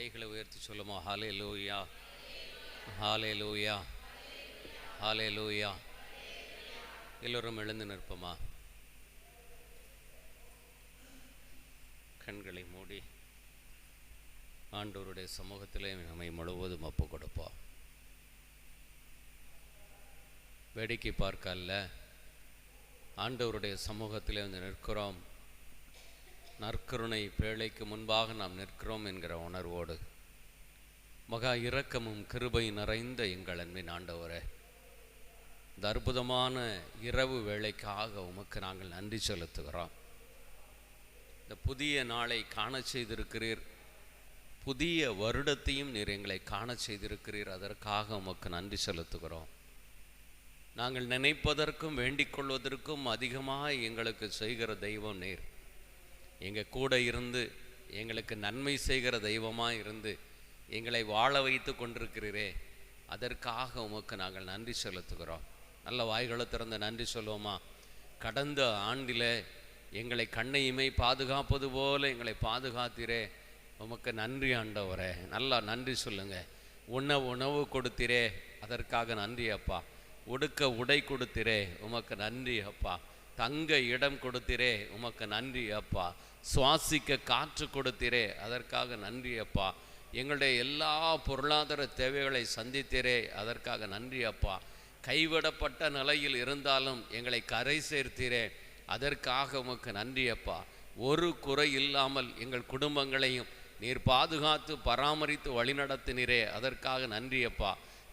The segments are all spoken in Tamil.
கைகளை உயர்த்தி சொல்லுமா, ஹல்லேலூயா, ஹல்லேலூயா, ஹல்லேலூயா. எல்லோரும் எழுந்து நிற்போமா? கண்களை மூடி ஆண்டவருடைய சமூகத்திலே நம்மை முழுவதும் ஒப்பு கொடுப்போம். வேடிக்கை பார்க்க அல்ல, ஆண்டவருடைய சமூகத்திலே வந்து நிற்கிறோம். நற்கருணை பேழைக்கு முன்பாக நாம் நிற்கிறோம் என்கிற உணர்வோடு, மகா இரக்கமும் கிருபை நிறைந்த எங்கள் அன்பின் ஆண்டவரே, இந்த அற்புதமான இரவு வேளைக்காக உமக்கு நாங்கள் நன்றி செலுத்துகிறோம். இந்த புதிய நாளை காண செய்திருக்கிறீர், புதிய வருடத்தையும் நீர் எங்களை காண செய்திருக்கிறீர். அதற்காக உமக்கு நன்றி செலுத்துகிறோம். நாங்கள் நினைப்பதற்கும் வேண்டிக் கொள்வதற்கும் அதிகமாக எங்களுக்கு செய்கிற தெய்வம் நீர். எங்கள் கூட இருந்து எங்களுக்கு நன்மை செய்கிற தெய்வமாக இருந்து எங்களை வாழ வைத்து கொண்டிருக்கிறீரே, அதற்காக உமக்கு நாங்கள் நன்றி செலுத்துகிறோம். நல்ல வாய்களை திறந்து நன்றி சொல்லுவோமா? கடந்த ஆண்டில் எங்களை கண்ணையுமே பாதுகாப்பது போல எங்களை பாதுகாத்தீரே, உமக்கு நன்றி ஆண்டவரே. நல்லா நன்றி சொல்லுங்கள். உணவு கொடுத்தீரே, அதற்காக நன்றி அப்பா. உடுக்க உடை கொடுத்தீரே, உமக்கு நன்றி அப்பா. தங்க இடம் கொடுத்தீரே, உமக்கு நன்றி அப்பா. சுவாசிக்க காற்று கொடுத்தீரே, அதற்காக நன்றி அப்பா. எங்களுடைய எல்லா பொருளாதார தேவைகளை சந்தித்தீரே, அதற்காக நன்றி அப்பா. கைவிடப்பட்ட நிலையில் இருந்தாலும் எங்களை கரை சேர்த்தீரே, அதற்காக உமக்கு நன்றி அப்பா. ஒரு குறை இல்லாமல் எங்கள் குடும்பங்களையும் நீர் பாதுகாத்து பராமரித்து வழிநடத்தினீரே, அதற்காக நன்றி அப்பா.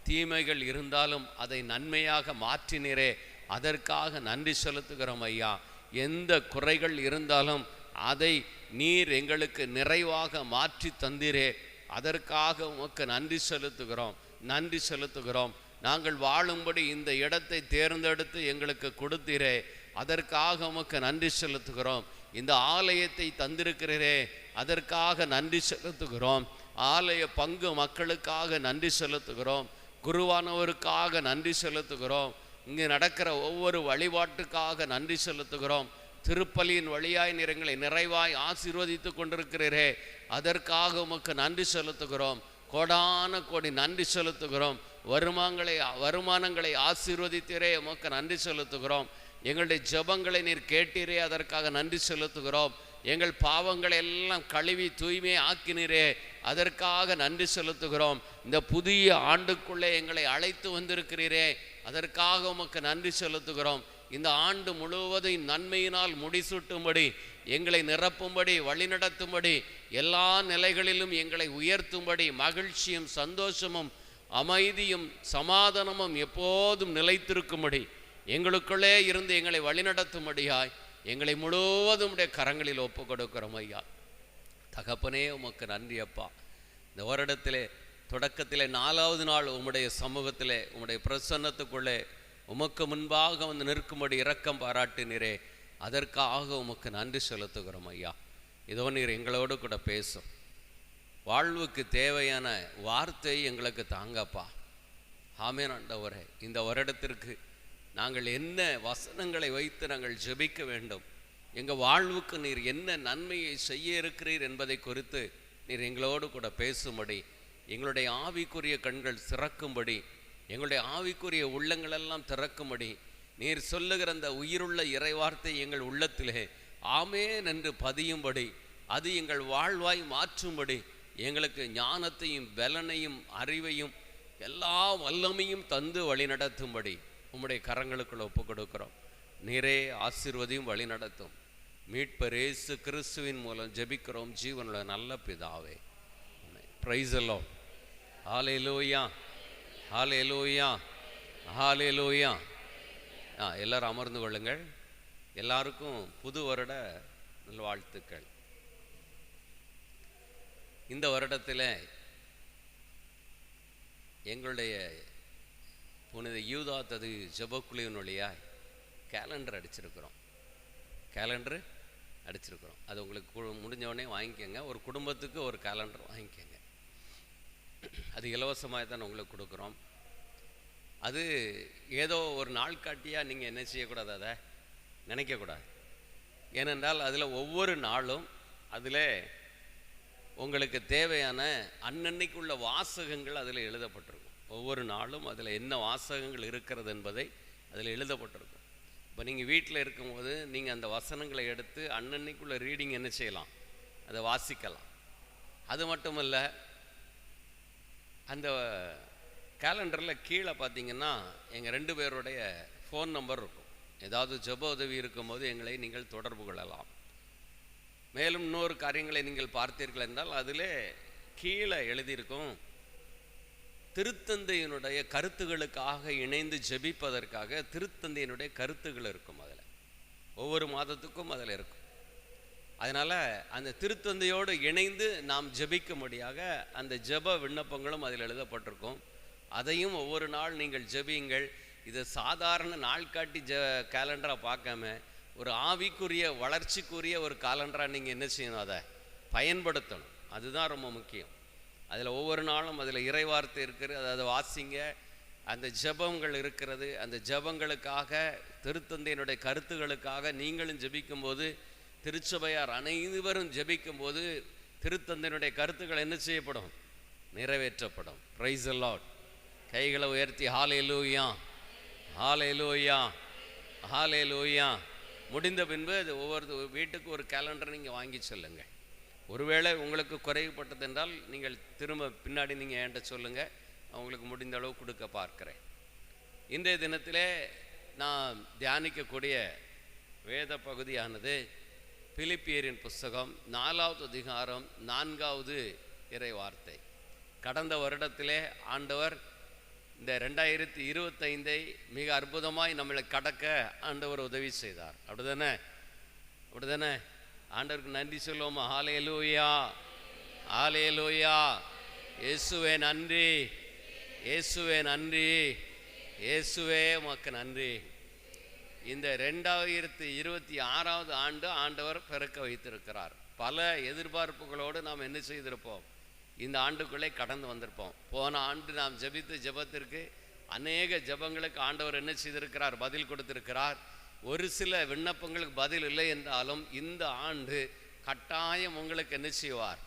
தீமைகள் இருந்தாலும் அதை நன்மையாக மாற்றினீரே, அதற்காக நன்றி செலுத்துகிறோம் ஐயா. எந்த குறைகள் இருந்தாலும் அதை நீர் எங்களுக்கு நிறைவாக மாற்றி தந்தீரே, அதற்காக உமக்கு நன்றி செலுத்துகிறோம். நாங்கள் வாழும்படி இந்த இடத்தை தேர்ந்தெடுத்து எங்களுக்கு கொடுத்தீரே, அதற்காக உமக்கு நன்றி செலுத்துகிறோம். இந்த ஆலயத்தை தந்திருக்கிறீரே, அதற்காக நன்றி செலுத்துகிறோம். ஆலய பங்கு மக்களுக்காக நன்றி செலுத்துகிறோம். குருவானவருக்காக நன்றி செலுத்துகிறோம். இங்கே நடக்கிற ஒவ்வொரு வழிபாட்டுக்காக நன்றி செலுத்துகிறோம். திருப்பலியின் வழியாய் எங்களை நிறைவாய் ஆசீர்வதித்து கொண்டிருக்கிறீரே, அதற்காக உமக்கு நன்றி செலுத்துகிறோம். கோடான கோடி நன்றி செலுத்துகிறோம். வருமானங்களை ஆசீர்வதித்தீரே, உமக்கு நன்றி செலுத்துகிறோம். எங்களுடைய ஜெபங்களை நீர் கேட்டீரே, அதற்காக நன்றி செலுத்துகிறோம். எங்கள் பாவங்களை எல்லாம் கழுவி தூய்மை ஆக்கினீரே, அதற்காக நன்றி செலுத்துகிறோம். இந்த புதிய ஆண்டுக்குள்ளே எங்களை அழைத்து வந்திருக்கிறீரே, அதற்காக உமக்கு நன்றி செலுத்துகிறோம். இந்த ஆண்டு முழுவதும் நன்மையினால் முடிசூட்டும்படி, எங்களை நிரப்பும்படி, வழிநடத்தும்படி, எல்லா நிலைகளிலும் எங்களை உயர்த்தும்படி, மகிழ்ச்சியும் சந்தோஷமும் அமைதியும் சமாதானமும் எப்போதும் நிலைத்திருக்கும்படி, எங்களுக்குள்ளே இருந்து எங்களை வழிநடத்தும்படியாய் எங்களை முழுவதும் உடைய கரங்களில் ஒப்பு கொடுக்கிறோம் ஐயா. தகப்பனே, உமக்கு நன்றி அப்பா. இந்த வருடத்திலே தொடக்கத்திலே 4வது நாள் உம்முடைய சமூகத்திலே, உம்முடைய பிரசன்னத்துக்குள்ளே உமக்கு முன்பாக வந்து நிற்கும்படி இரக்கம் பாராட்டினீரே, அதற்காக உமக்கு நன்றி செலுத்துகிறோம் ஐயா. இதோ நீர் எங்களோடு கூட பேசும். வாழ்வுக்கு தேவையான வார்த்தை எங்களுக்கு தாங்கப்பா. ஆமென் ஆண்டவரே. இந்த வருடத்திற்கு நாங்கள் என்ன வசனங்களை வைத்து நாங்கள் ஜெபிக்க வேண்டும், எங்கள் வாழ்வுக்கு நீர் என்ன நன்மையை செய்ய இருக்கிறீர் என்பதை குறித்து நீர் எங்களோடு கூட பேசும்படி, எங்களுடைய ஆவிக்குரிய கண்கள் திறக்கும்படி, எங்களுடைய ஆவிக்குரிய உள்ளங்களெல்லாம் திறக்கும்படி, நீர் சொல்லுகிற அந்த உயிருள்ள இறைவார்த்தை எங்கள் உள்ளத்திலே ஆமேன் என்று பதியும்படி, அது எங்கள் வாழ்வாய் மாற்றும்படி, எங்களுக்கு ஞானத்தையும் பலனையும் அறிவையும் எல்லா வல்லமையும் தந்து வழி நடத்தும்படி உம்முடைய கரங்களுக்குள்ள ஒப்பு கொடுக்கிறோம். நீரே ஆசீர்வதியும் வழி நடத்தும். மீட்பர் இயேசு கிறிஸ்துவின் மூலம் ஜெபிக்கிறோம் ஜீவனுள்ள நல்ல பிதாவே. Praise the Lord. Hallelujah, hallelujah, hallelujah. எல்லாரும் அமர்ந்து கொள்ளுங்கள். எல்லாருக்கும் புது வருட நல்வாழ்த்துக்கள். இந்த வருடத்தில் எங்களுடைய புனித யூதாத்தது ஜெபக்குழுவின் வழியாக கேலண்டர் அடிச்சிருக்கிறோம். அது உங்களுக்கு முடிஞ்சவொடனே வாங்கிக்கோங்க. ஒரு குடும்பத்துக்கு ஒரு கேலண்டர் வாங்கிக்கோங்க. அது இலவசமாக தான் உங்களுக்கு கொடுக்குறோம். அது ஏதோ ஒரு நாள் காட்டியாக நீங்கள் என்ன செய்யக்கூடாது, அதை நினைக்கக்கூடாது. ஏனென்றால் அதில் ஒவ்வொரு நாளும் அதில் உங்களுக்கு தேவையான அன்னன்னைக்குள்ள வாசகங்கள் அதில் எழுதப்பட்டிருக்கும். ஒவ்வொரு நாளும் அதில் என்ன வாசகங்கள் இருக்கிறது என்பதை அதில் எழுதப்பட்டிருக்கும். இப்போ நீங்கள் வீட்டில் இருக்கும்போது நீங்கள் அந்த வசனங்களை எடுத்து அன்னன்னைக்குள்ள ரீடிங் என்ன செய்யலாம், அதை வாசிக்கலாம். அது மட்டும் இல்லை, அந்த கேலண்டரில் கீழே பார்த்தீங்கன்னா எங்கள் 2 பேருடைய ஃபோன் நம்பர் இருக்கும். ஏதாவது ஜெப உதவி இருக்கும்போது எங்களை நீங்கள் தொடர்பு கொள்ளலாம். மேலும் இன்னொரு காரியங்களை நீங்கள் பார்த்தீர்கள் என்றால் அதிலே கீழே எழுதியிருக்கும், திருத்தந்தையினுடைய கருத்துகளுக்காக இணைந்து ஜெபிப்பதற்காக திருத்தந்தையினுடைய கருத்துகள் இருக்கும். அதில் ஒவ்வொரு மாதத்துக்கும் அதில் இருக்கும். அதனால் அந்த திருத்தந்தையோடு இணைந்து நாம் ஜெபிக்கும்படியாக அந்த ஜெப விண்ணப்பங்களும் அதில் எழுதப்பட்டிருக்கும். அதையும் ஒவ்வொரு நாள் நீங்கள் ஜெபியுங்கள். இது சாதாரண நாள்காட்டி கேலண்டராக பார்க்காம ஒரு ஆவிக்குரிய வளர்ச்சிக்குரிய ஒரு காலண்டராக நீங்கள் என்ன செய்யணும், அதை பயன்படுத்தணும். அதுதான் ரொம்ப முக்கியம். அதில் ஒவ்வொரு நாளும் அதில் இறைவார்த்தை இருக்கிறது, அதை வாசிங்க. அந்த ஜெபங்கள் இருக்கிறது. அந்த ஜெபங்களுக்காக திருத்தந்தையினுடைய கருத்துகளுக்காக நீங்களும் ஜெபிக்கும்போது, திருச்சபையார் அனைவரும் ஜெபிக்கும்போது திருத்தந்தையினுடைய கருத்துக்கள் என்ன செய்யப்படும், நிறைவேற்றப்படும். Price the Lord. கைகளை உயர்த்தி ஹல்லேலூயா, ஹல்லேலூயா, ஹல்லேலூயா. முடிந்த பின்பு அது ஒவ்வொரு வீட்டுக்கு ஒரு கேலண்டர் நீங்கள் வாங்கி சொல்லுங்கள். ஒருவேளை உங்களுக்கு குறைவுபட்டது என்றால் நீங்கள் திரும்ப பின்னாடி நீங்கள் என்கிட்ட சொல்லுங்கள், அவங்களுக்கு முடிந்த அளவு கொடுக்க பார்க்கிறேன். இன்றைய தினத்திலே நான் தியானிக்கக்கூடிய வேத பகுதியானது பிலிப்பியரின் புஸ்தகம் 4வது அதிகாரம் 4வது இறை வார்த்தை. கடந்த வருடத்திலே ஆண்டவர் இந்த 2025 மிக அற்புதமாய் நம்மளை கடக்க ஆண்டவர் உதவி செய்தார். அப்படிதானே? அப்படிதானே? ஆண்டவருக்கு நன்றி சொல்லுவோமா? ஹல்லேலூயா, ஹல்லேலூயா. இயேசுவே நன்றி, இயேசுவே நன்றி, இயேசுவே உமக்கு நன்றி. இந்த 2026வது ஆண்டு ஆண்டவர் பிறக்க வைத்திருக்கிறார். பல எதிர்பார்ப்புகளோடு நாம் என்ன செய்திருப்போம், இந்த ஆண்டுக்குள்ளே கடந்து வந்திருப்போம். போன ஆண்டு நாம் ஜெபித்த ஜெபத்திற்கு அநேக ஜெபங்களுக்கு ஆண்டவர் என்ன செய்திருக்கிறார், பதில் கொடுத்திருக்கிறார். ஒரு சில விண்ணப்பங்களுக்கு பதில் இல்லை என்றாலும் இந்த ஆண்டு கட்டாயம் உங்களுக்கு என்ன செய்வார்,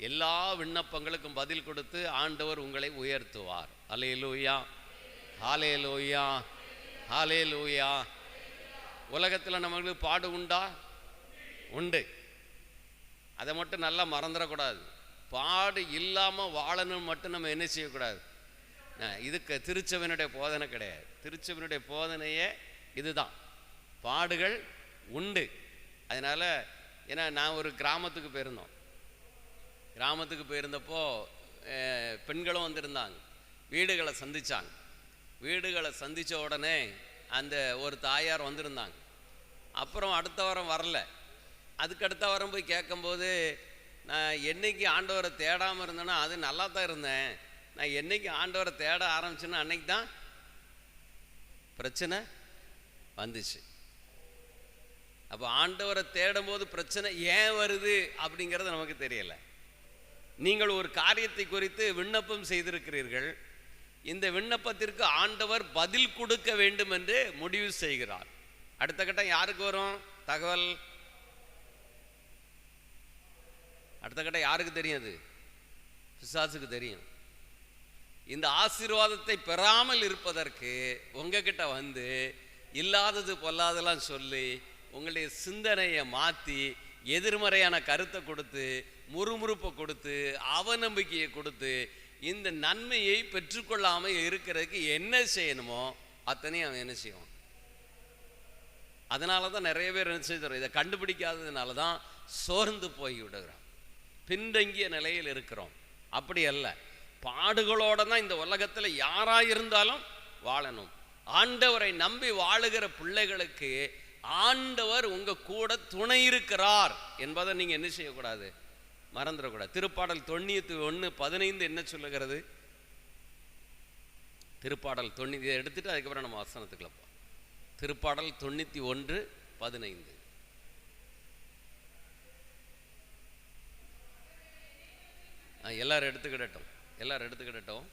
எல்லா விண்ணப்பங்களுக்கும் பதில் கொடுத்து ஆண்டவர் உங்களை உயர்த்துவார். ஹல்லேலூயா, ஹல்லேலூயா, ஹல்லேலூயா. உலகத்தில் நம்மளுக்கு பாடு உண்டா? உண்டு. அதை மட்டும் நல்லா மறந்துடக்கூடாது. பாடு இல்லாமல் வாழணும் மட்டும் நம்ம என்ன செய்யக்கூடாது. இதுக்கு திருச்சபையினுடைய போதனை கிடையாது. திருச்சபையினுடைய போதனையே இதுதான், பாடுகள் உண்டு. அதனால் ஏன்னா நான் ஒரு கிராமத்துக்கு போயிருந்தோம். கிராமத்துக்கு போயிருந்தப்போ பெண்களும் வந்திருந்தாங்க. வீடுகளை சந்தித்தாங்க. வீடுகளை சந்தித்த உடனே அந்த ஒரு தாயார் வந்திருந்தாங்க. அப்புறம் அடுத்த வாரம் வரல. அதுக்கு அடுத்த வாரம் போய் கேட்கும்போது, நான் என்னைக்கு ஆண்டவரை தேடாமல் இருந்தேன்னா அது நல்லா தான் இருந்தேன், நான் என்னைக்கு ஆண்டவரை தேட ஆரம்பிச்சேன்னா அன்னைக்கு தான் பிரச்சனை வந்துச்சு. அப்போ ஆண்டவரை தேடும் போது பிரச்சனை ஏன் வருது அப்படிங்கிறது நமக்கு தெரியலை. நீங்கள் ஒரு காரியத்தை குறித்து விண்ணப்பம் செய்திருக்கிறீர்கள். இந்த விண்ணப்பத்திற்கு ஆண்டவர் பதில் கொடுக்க வேண்டும் என்று முடிவு செய்கிறார். அடுத்த கட்டம் யாருக்கு வரும் தகவல்? அடுத்த கட்டம் யாருக்கு தெரியும்? அது பிசாசுக்கு தெரியும். இந்த ஆசீர்வாதத்தை பெறாமல் இருப்பதற்கு உங்ககிட்ட வந்து இல்லாதது பொல்லாதெல்லாம் சொல்லி உங்களுடைய சிந்தனையை மாற்றி எதிர்மறையான கருத்தை கொடுத்து முறுமுறுப்பை கொடுத்து அவநம்பிக்கையை கொடுத்து இந்த நன்மையை பெற்றுக்கொள்ளாமல் இருக்கிறதுக்கு என்ன செய்யணுமோ அத்தனையும் அவன் என்ன செய்வான். அதனால தான் நிறைய பேர் என்ன செய்கிறோம், இதை கண்டுபிடிக்காததுனால தான் சோர்ந்து போய் விடுகிறோம், பின்தங்கிய நிலையில் இருக்கிறோம். அப்படி அல்ல. பாடுகளோட தான் இந்த உலகத்தில் யாராக இருந்தாலும் வாழணும். ஆண்டவரை நம்பி வாழுகிற பிள்ளைகளுக்கு ஆண்டவர் உங்க கூட துணை இருக்கிறார் என்பதை நீங்க என்ன செய்யக்கூடாது, மறந்துடக்கூடாது. திருப்பாடல் 91:15 என்ன சொல்லுகிறது? திருப்பாடல் 90 இதை எடுத்துட்டு அதுக்கப்புறம் நம்ம வசனத்துக்குள்ள போ. திருப்பாடல் 91:15. எல்லாரும் எடுத்துக்கிடட்டும்.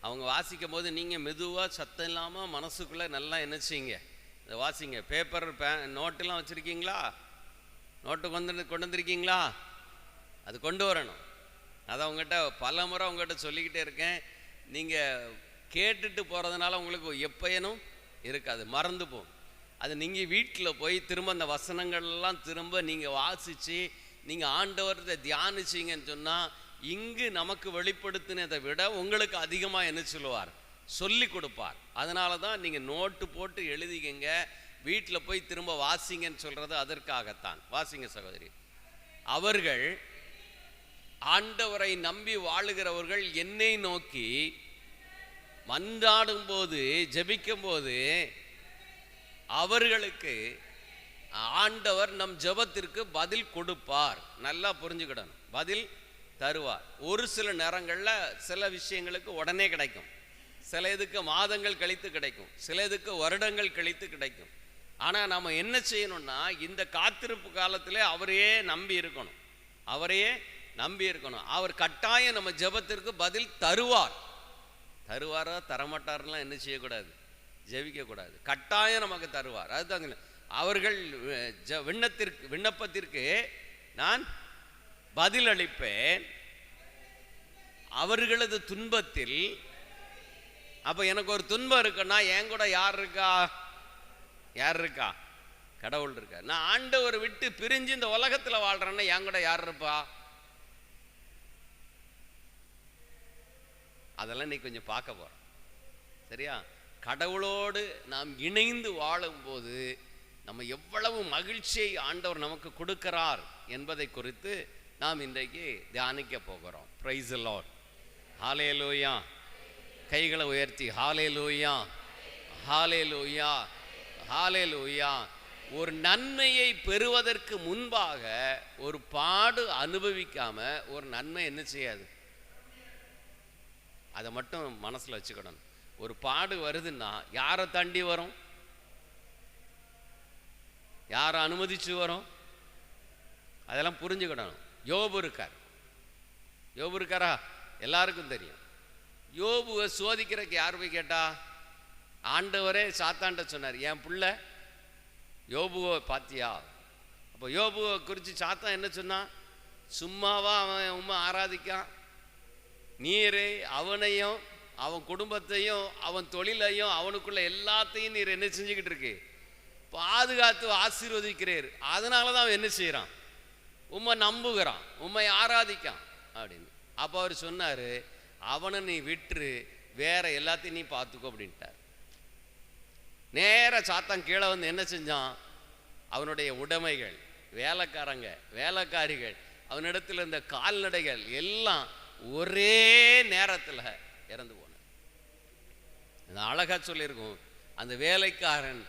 அவங்க வாசிக்கும் போது நீங்கள் மெதுவாக சத்தம் இல்லாமல் மனசுக்குள்ளே நல்லா என்ன செய்யுங்க, இதை வாசிங்க. பேப்பர் நோட்டெல்லாம் வச்சுருக்கீங்களா? நோட்டு கொண்டு வந்திருக்கீங்களா? அது கொண்டு வரணும். அதை உங்கள்கிட்ட பல முறை உங்கள்கிட்ட சொல்லிக்கிட்டே இருக்கேன். நீங்கள் கேட்டுட்டு போகிறதுனால உங்களுக்கு எப்பயனும் இருக்காது, மறந்து போகும். அது நீங்கள் வீட்டில் போய் திரும்ப அந்த வசனங்கள்லாம் திரும்ப நீங்கள் வாசித்து நீங்கள் ஆண்டவர்கிட்ட தியானிச்சிங்கன்னு சொன்னால் இங்கு நமக்கு வெளிப்படுத்தினதை விட உங்களுக்கு அதிகமாக என்ன சொல்லுவார், சொல்லி கொடுப்பார். அதனால தான் நீங்கள் நோட்டு போட்டு எழுதிக்கங்க, வீட்டில் போய் திரும்ப வாசிங்கன்னு சொல்கிறது அதற்காகத்தான். வாசிங்க சகோதரி. அவர்கள் ஆண்டவரை நம்பி வாழுகிறவர்கள் என்னை நோக்கி மன்றாடும் போது, ஜெபிக்கும் போது அவர்களுக்கு ஆண்டவர் நம் ஜெபத்திற்கு பதில் கொடுப்பார். நல்லா புரிஞ்சுக்கிடணும், பதில் தருவார். ஒரு சில நேரங்களில் சில விஷயங்களுக்கு உடனே கிடைக்கும், சில இதுக்கு மாதங்கள் கழித்து கிடைக்கும், சில இதுக்கு வருடங்கள் கழித்து கிடைக்கும். ஆனால் நம்ம என்ன செய்யணும்னா இந்த காத்திருப்பு காலத்திலே அவரையே நம்பி இருக்கணும், அவரையே நம்பி இருக்கணும். அவர் கட்டாயம் நம்ம ஜெபத்திற்கு பதில் தருவார். தருவாரா தரமாட்டார்லாம் என்ன செய்யக்கூடாது, ஜெபிக்கக்கூடாது. கட்டாயம் நமக்கு தருவார். அதுதாங்க அவர்கள் விண்ணப்பத்திற்கு நான் பதில் அளிப்பேன் அவர்களது துன்பத்தில். அப்போ எனக்கு ஒரு துன்பம் இருக்குன்னா என் கூட யார் இருக்கா, யார் இருக்கா, கடவுள் இருக்கா. நான் ஆண்டவர் விட்டு பிரிஞ்சு இந்த உலகத்தில் வாழ்றேன்னா என் கூட யார் இருப்பா, அதெல்லாம் நீ கொஞ்சம் பார்க்க போகிறோம். சரியா? கடவுளோடு நாம் இணைந்து வாழும்போது நம்ம எவ்வளவு மகிழ்ச்சியை ஆண்டவர் நமக்கு கொடுக்கிறார் என்பதை குறித்து நாம் இன்றைக்கு தியானிக்க போகிறோம். Praise the Lord. ஹல்லேலூயா. கைகளை உயர்த்தி ஹல்லேலூயா, ஹல்லேலூயா, ஹல்லேலூயா. ஒரு நன்மையை பெறுவதற்கு முன்பாக ஒரு பாடு அனுபவிக்காம ஒரு நன்மை என்ன செய்யாது. அதை மட்டும் மனசில் வச்சுக்கணும். ஒரு பாடு வருதுன்னா யாரை தாண்டி வரும், யாரை அனுமதிச்சு வரும், அதெல்லாம் புரிஞ்சுக்கிடணும். யோபு இருக்கார், யோபு இருக்காரா, எல்லாருக்கும் தெரியும். யோபுவை சோதிக்கிறதுக்கு யார் போய் கேட்டா, ஆண்டவரே சாத்தான்ட்ட சொன்னார், என் பிள்ளை யோபுவை பார்த்தியா. அப்போ யோபுவை குறித்து சாத்தான் என்ன சொன்னா, சும்மாவா அவன் உண்மை ஆராதிக்கான், நீர் அவனையும் அவன் குடும்பத்தையும் அவன் தொழிலையும் அவனுக்குள்ள எல்லாத்தையும் நீர் என்ன செஞ்சுக்கிட்டு இருக்கு, பாதுகாத்து ஆசீர்வதிக்கிறீர். அதனால தான் அவன் என்ன செய்கிறான், உம்மை நம்புகிறான், உம்மை ஆராதிக்கான் அப்படின்னு. அப்போ அவர் சொன்னார், அவனை நீ விட்டுரு, வேற எல்லாத்தையும் நீ பார்த்துக்கோ அப்படின்ட்டார். நேர சாத்தான் கீழே வந்து என்ன செஞ்சான், அவனுடைய உடைமைகள், வேலைக்காரங்க, வேலைக்காரிகள், அவனிடத்தில் இருந்த கால்நடைகள் எல்லாம் ஒரே நேரத்தில் இறந்து போன. அழகா சொல்லியிருக்கும், அந்த வேலைக்காரன்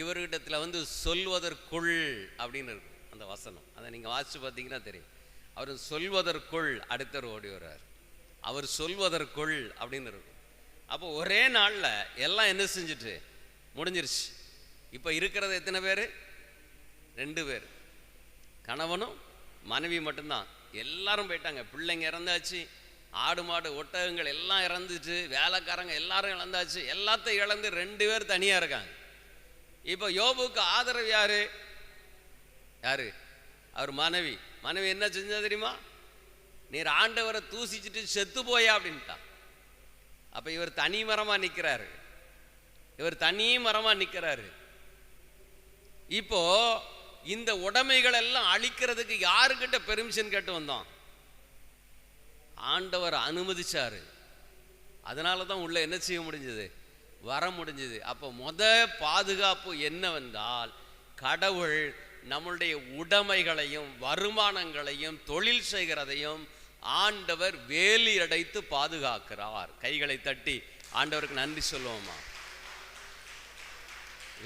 இவர்கிட்டத்தில் வந்து சொல்வதற்குள் அப்படின்னு இருக்கும் அந்த வசனம். அதை நீங்கள் வாசித்து பார்த்தீங்கன்னா தெரியும். அவர் சொல்வதற்குள் அடுத்தவர் ஓடி வர்றார், அவர் சொல்வதற்குள் அப்படின்னு இருக்கும். அப்போ ஒரே நாளில் எல்லாம் என்ன செஞ்சுட்டு முடிஞ்சிருச்சு. இப்போ இருக்கிறது எத்தனை பேர், 2 பேர், கணவனும் மனைவி மட்டும்தான். எல்லாரும் போயிட்டாங்க, பிள்ளைங்க இறந்தாச்சு, ஆடு மாடு ஒட்டகங்கள் எல்லாம் இறந்துச்சு, வேலைக்காரங்க எல்லாரும் இழந்தாச்சு, எல்லாத்தையும் இழந்து 2 பேர் தனியாக இருக்காங்க. இப்போ யோபுக்கு ஆதரவு யாரு, யாரு, அவர் மனைவி. மனைவி என்ன செஞ்சா தெரியுமா, நீர் ஆண்டவரை தூசிச்சுட்டு செத்து போயா அப்படின்ட்டா. அப்போ இவர் தனி மரமாக நிற்கிறாரு, இவர் தனி மரமாக நிற்கிறாரு. இப்போ இந்த உடைமைகள் எல்லாம் அழிக்கிறதுக்கு யாருக்கிட்ட பெர்மிஷன் கேட்டு வந்தோம், ஆண்டவர் அனுமதிச்சாரு. அதனால தான் உள்ள என்ன செய்ய முடிஞ்சது, வர முடிஞ்சது. அப்போ பாதுகாப்பு என்னவென்றால், கடவுள் நம்முடைய உடைமைகளையும் வருமானங்களையும் தொழில் செய்கிறதையும் ஆண்டவர் வேலி அடைத்து பாதுகாக்கிறார். கைகளை தட்டி ஆண்டவருக்கு நன்றி சொல்லுவோமா.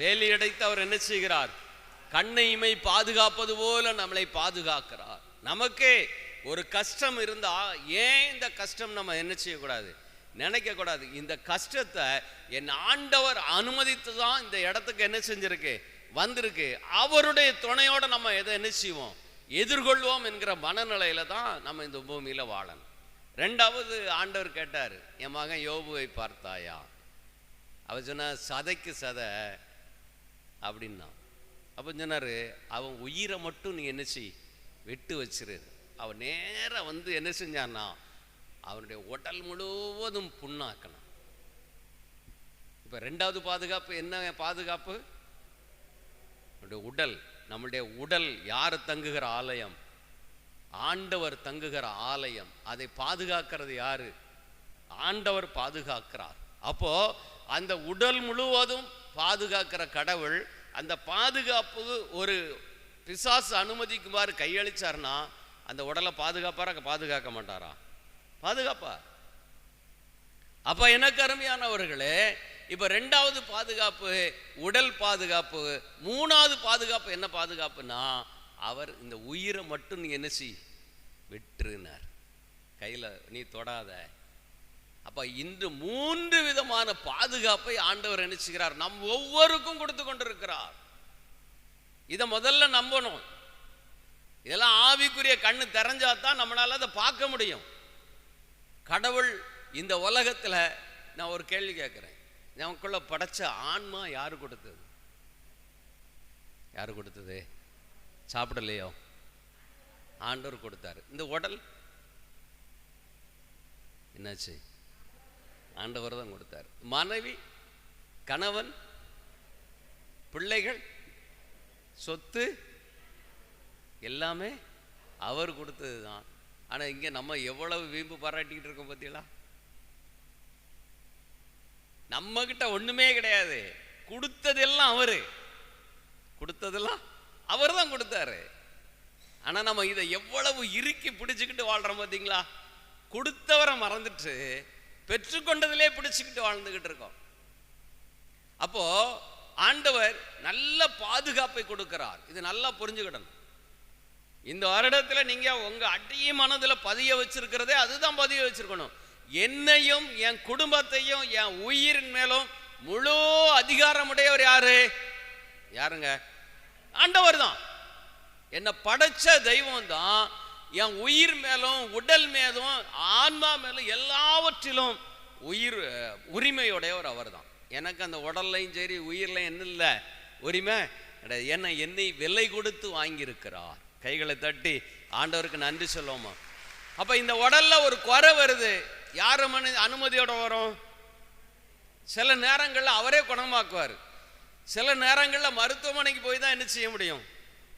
வேலி அடைத்து அவர் என்ன செய்கிறார், கண்ணையுமை பாதுகாப்பது போல நம்மளை பாதுகாக்கிறார். நமக்கே ஒரு கஷ்டம் இருந்தா ஏன் இந்த கஷ்டம் நம்ம என்ன செய்யக்கூடாது, நினைக்க கூடாது. இந்த கஷ்டத்தை என் ஆண்டவர் அனுமதித்து தான் இந்த இடத்துக்கு என்ன செஞ்சிருக்கு, வந்திருக்கு. அவருடைய துணையோட நம்ம எதை என்ன செய்வோம், எதிர்கொள்வோம் என்கிற மனநிலையில தான் நம்ம இந்த பூமியில வாழணும். 2வது ஆண்டவர் கேட்டார், என் மகன் யோபுவை பார்த்தாயா. அவர் சொன்னார், சதைக்கு சதை அப்படின்னா. அப்போ சொன்னார், அவன் உயிரை மட்டும் நீ என்ன செய், விட்டு வச்சிரு. அவன் நேராக வந்து என்ன செஞ்சான்னா அவனுடைய உடல் முழுவதும் புண்ணாக்கணும். இப்போ ரெண்டாவது பாதுகாப்பு என்ன பாதுகாப்பு? உடல். நம்முடைய உடல் யார் தங்குகிற ஆலயம்? ஆண்டவர் தங்குகிற ஆலயம். அதை பாதுகாக்கிறது யாரு? ஆண்டவர் பாதுகாக்கிறார். அப்போ அந்த உடல் முழுவதும் பாதுகாக்கிற கடவுள் அந்த பாதுகாப்பு ஒரு பிசாசு அனுமதிக்குமாறு கையளிச்சார்னா அந்த உடலை பாதுகாப்பாரா பாதுகாக்க மாட்டாரா? பாதுகாப்பார். அப்ப எனக்கு அருமையானவர்களே, இப்ப ரெண்டாவது பாதுகாப்பு உடல் பாதுகாப்பு. மூணாவது பாதுகாப்பு என்ன பாதுகாப்புனா அவர் இந்த உயிரை மட்டும் நீ என்ன செய், விட்டுருனார், கையில நீ தொடாத. அப்ப இன்று 3 விதமான பாதுகாப்பை ஆண்டவர் நினைச்சுக்கிறார், நம் ஒவ்வொருக்கும் கொடுத்து கொண்டிருக்கிறார். இதை முதல்ல நம்பணும். இதெல்லாம் ஆவிக்குரிய கண்ணு தெரிஞ்சாதான் நம்மளால அதை பார்க்க முடியும். கடவுள் இந்த உலகத்துல, நான் ஒரு கேள்வி கேட்கிறேன், நமக்குள்ள படைச்ச ஆன்மா யாரு கொடுத்தது? யாரு கொடுத்தது? சாப்பிடலையோ? ஆண்டவர் கொடுத்தாரு. இந்த உடல் என்னாச்சு? ஆண்டவர் தான் கொடுத்தாரு. மனைவி, கணவன், பிள்ளைகள், சொத்து எல்லாமே அவர் கொடுத்தது தான். ஆனா இங்க நம்ம எவ்வளவு வீம்பு பாராட்டிக்கிட்டு இருக்கோம் பார்த்தீங்களா? நம்ம கிட்ட ஒண்ணுமே கிடையாது. கொடுத்ததெல்லாம் அவரு, கொடுத்ததெல்லாம் அவர் தான் கொடுத்தாரு. ஆனா நம்ம இதை எவ்வளவு இறுக்கி பிடிச்சுக்கிட்டு வாழ்றோம் பார்த்தீங்களா? கொடுத்தவரை மறந்துட்டு பெற்றுக்கொண்டதிலே பிடிச்சுக்கிட்டு வாழ்ந்துகிட்டு இருக்கோம். அப்போ ஆண்டவர் நல்ல பாதுகாப்பை கொடுக்கிறார். இது நல்லா புரிஞ்சுக்கிடணும். இந்த வருடத்துல நீங்க உங்க அடிய மனதில் பதிய வச்சிருக்கிறதே அதுதான் பதிய வச்சிருக்கணும். என்னையும் என் குடும்பத்தையும் என் உயிரின் மேலும் முழு அதிகாரமுடையவர் யாரு? யாருங்க? ஆண்டவர் தான். என்னை படைச்ச தெய்வம் தான். என் உயிர் மேலும் உடல் மேலும் ஆன்மா மேலும் எல்லாவற்றிலும் உரிமையுடையவர் அவர் தான். எனக்கு அந்த உடல்லையும் சரி உயிர்லையும் என்ன இல்லை உரிமை? என்னை விலை கொடுத்து வாங்கியிருக்கிறார். கைகளை தட்டி ஆண்டவருக்கு நன்றி சொல்லுவோமா? அப்ப இந்த உடல்ல ஒரு குறை வருது, யார் அனுமதியோட வரும்? சில நேரங்கள்ல அவரே குணமாக்குவார். சில நேரங்கள்ல மருத்துவமனைக்கு போய் தான் என்ன செய்ய முடியும்?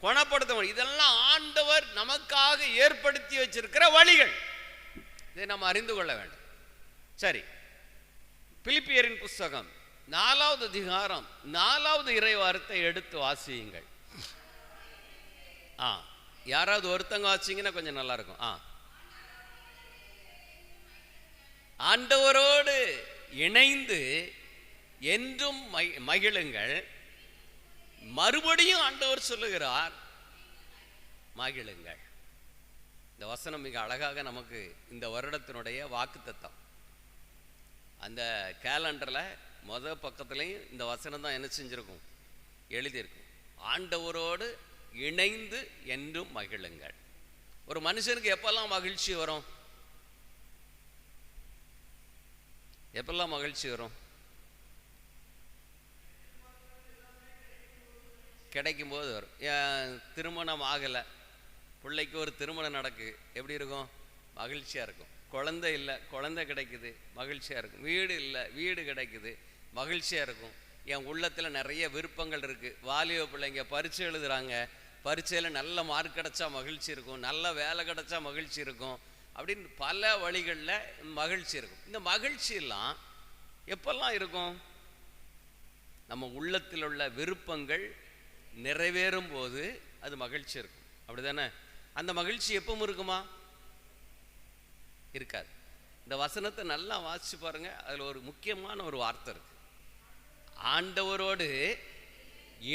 குணப்படுத்த முடியும். இதெல்லாம் ஆண்டவர் நமக்காக ஏற்படுத்தி வச்சிருக்கிற வழிகள். இதை நம்ம அறிந்து கொள்ள வேண்டும். சரி, பிலிப்பியரின் புஸ்தகம் 4வது அதிகாரம் 4வது இறைவார்த்தை எடுத்து வாசியுங்கள். யாராவது ஒருத்தங்க வாசிங்கன்னா கொஞ்சம் நல்லா இருக்கும். ஆண்டவரோடு இணைந்து என்றும் மகிழுங்கள். மறுபடியும் ஆண்டவர் சொல்லுகிறார், மகிழுங்கள். இந்த வசனம் மிக அழகாக நமக்கு இந்த வருடத்தினுடைய வாக்குத்தத்தம். அந்த கேலண்டர்ல முதல் பக்கத்துலையும் இந்த வசனம் தான் என்ன செஞ்சிருக்கும், எழுதியிருக்கும். ஆண்டவரோடு இணைந்து என்றும் மகிழுங்கள். ஒரு மனுஷனுக்கு எப்பெல்லாம் மகிழ்ச்சி வரும்? எப்பெல்லாம் மகிழ்ச்சி வரும்? கிடைக்கும் போது வரும். திருமணம் ஆகலை, பிள்ளைக்கு ஒரு திருமணம் நடக்கு, எப்படி இருக்கும்? மகிழ்ச்சியாக இருக்கும். குழந்தை இல்லை, குழந்தை கிடைக்குது, மகிழ்ச்சியாக இருக்கும். வீடு இல்லை, வீடு கிடைக்குது, மகிழ்ச்சியாக இருக்கும். என் உள்ளத்தில் நிறைய விருப்பங்கள் இருக்குது. வாலிப பிள்ளைங்க பரீட்சை எழுதுகிறாங்க, பரீட்சையில் நல்ல மார்க் கிடைச்சா மகிழ்ச்சி இருக்கும், நல்ல வேலை கிடைச்சா மகிழ்ச்சி இருக்கும். அப்படின்னு பல வழிகளில் மகிழ்ச்சி இருக்கும். இந்த மகிழ்ச்சியெல்லாம் எப்பெல்லாம் இருக்கும்? நம்ம உள்ளத்தில் உள்ள விருப்பங்கள் நிறைவேறும் போது அது மகிழ்ச்சி இருக்கும். அப்படி தானே? அந்த மகிழ்ச்சி எப்பவும் இருக்குமா? இருக்காது. இந்த வசனத்தை நல்லா வாசிச்சு பாருங்க. அதில் ஒரு முக்கியமான ஒரு வார்த்தை இருக்கு. ஆண்டவரோடு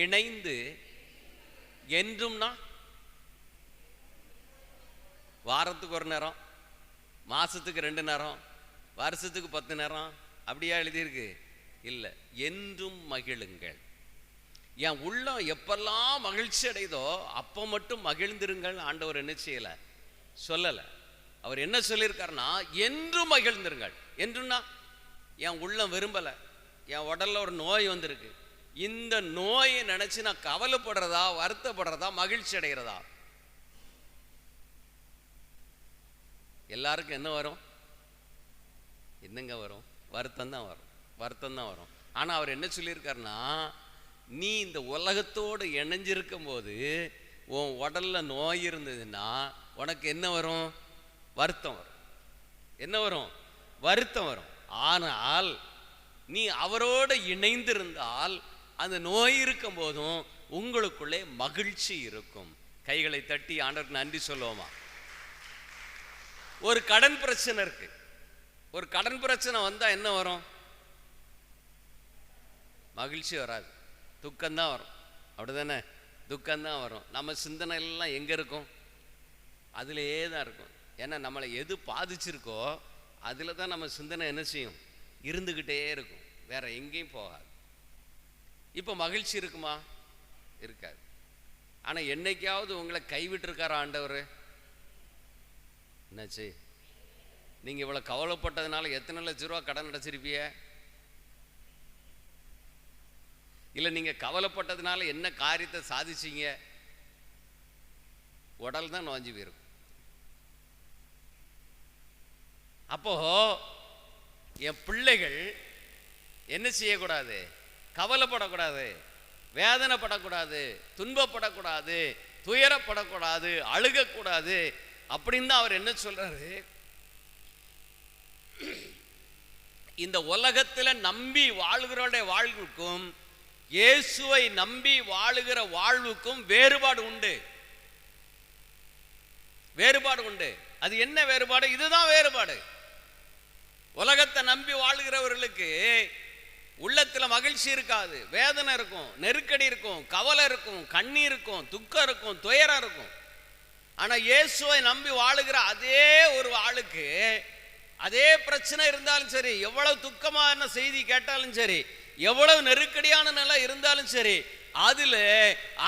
இணைந்து என்றும்னா வாரத்துக்கு ஒரு நேரம், மாசத்துக்கு 2 நேரம், வருஷத்துக்கு 10 நேரம் அப்படியா எழுதியிருக்கு? இல்லை, என்றும் மகிழுங்கள். என் உள்ளம் எப்பெல்லாம் மகிழ்ச்சி அடைதோ அப்போ மட்டும் மகிழ்ந்திருங்கள். ஆண்டவர் என்ன செய்யலை, சொல்லலை. அவர் என்ன சொல்லியிருக்காருன்னா என்றும் மகிழ்ந்திருங்கள். என்றும்னா என் உள்ளம் விரும்பலை, என் உடல்ல ஒரு நோய் வந்திருக்கு, இந்த நோயை நினைச்சு நான் கவலைப்படுறதா, வருத்தப்படுறதா, மகிழ்ச்சி அடைகிறதா? எல்லாருக்கும் என்ன வரும்? என்னங்க வரும்? வருத்தம் தான் வரும், வருத்தம் தான் வரும். ஆனால் அவர் என்ன சொல்லியிருக்காருன்னா, நீ இந்த உலகத்தோடு இணைஞ்சிருக்கும் போது உன் உடல்ல நோய் இருந்ததுன்னா உனக்கு என்ன வரும்? வருத்தம் வரும். என்ன வரும்? வருத்தம் வரும். ஆனால் நீ அவரோடு இணைந்திருந்தால் அந்த நோய் இருக்கும் போதும் உங்களுக்குள்ளே மகிழ்ச்சி இருக்கும். கைகளை தட்டி ஆண்டவருக்கு நன்றி சொல்லுவோமா? ஒரு கடன் பிரச்சனை இருக்கு. ஒரு கடன் பிரச்சனை வந்தா என்ன வரும்? மகிழ்ச்சி வராது, துக்கம்தான் வரும். அப்படிதானே? துக்கம்தான் வரும். நம்ம சிந்தனை எல்லாம் எங்க இருக்கும்? அதுலேயே தான் இருக்கும். ஏன்னா நம்மளை எது பாதிச்சிருக்கோ அதில் தான் நம்ம சிந்தனை என்ன செய்யும்? இருந்துக்கிட்டே இருக்கும், வேற எங்கேயும் போகாது. இப்போ மகிழ்ச்சி இருக்குமா? இருக்காது. ஆனால் என்னைக்காவது உங்களை கைவிட்டிருக்காரா ஆண்டவர்? என்னாச்சு? நீங்கள் இவ்வளோ கவலைப்பட்டதுனால எத்தனை லட்ச ரூபா கடன் அடைச்சிருப்பிய? இல்லை நீங்கள் கவலைப்பட்டதுனால என்ன காரியத்தை சாதிச்சிங்க? உடல் தான் நோஞ்சி போயிருக்கும். அப்போ என் பிள்ளைகள் என்ன செய்யக்கூடாது? கவலைப்படக்கூடாது, வேதனைப்படக்கூடாது, துன்பப்படக்கூடாது, துயரப்படக்கூடாது, அழுகக்கூடாது அப்படின்னு தான் அவர் என்ன சொல்றாரு? இந்த உலகத்தில் நம்பி வாழ்கிறோட வாழ்வுக்கும் இயேசுவை நம்பி வாழுகிற வாழ்வுக்கும் வேறுபாடு உண்டு. வேறுபாடு உண்டு. அது என்ன வேறுபாடு? இதுதான் வேறுபாடு. உலகத்தை நம்பி வாழ்கிறவர்களுக்கு உள்ளத்துல மகிழ்ச்சி இருக்காது, வேதனை இருக்கும், நெருக்கடி இருக்கும், கவலை இருக்கும், கண்ணீர் இருக்கும், துக்கம் இருக்கும், துயரம் இருக்கும். ஆனா இயேசுவை நம்பி வாழுகிற அதே ஒரு ஆளுக்கு அதே பிரச்சனை இருந்தாலும் சரி, எவ்வளவு துக்கமான செய்தி கேட்டாலும் சரி, எவ்வளவு நெருக்கடியான நிலை இருந்தாலும் சரி, அதில்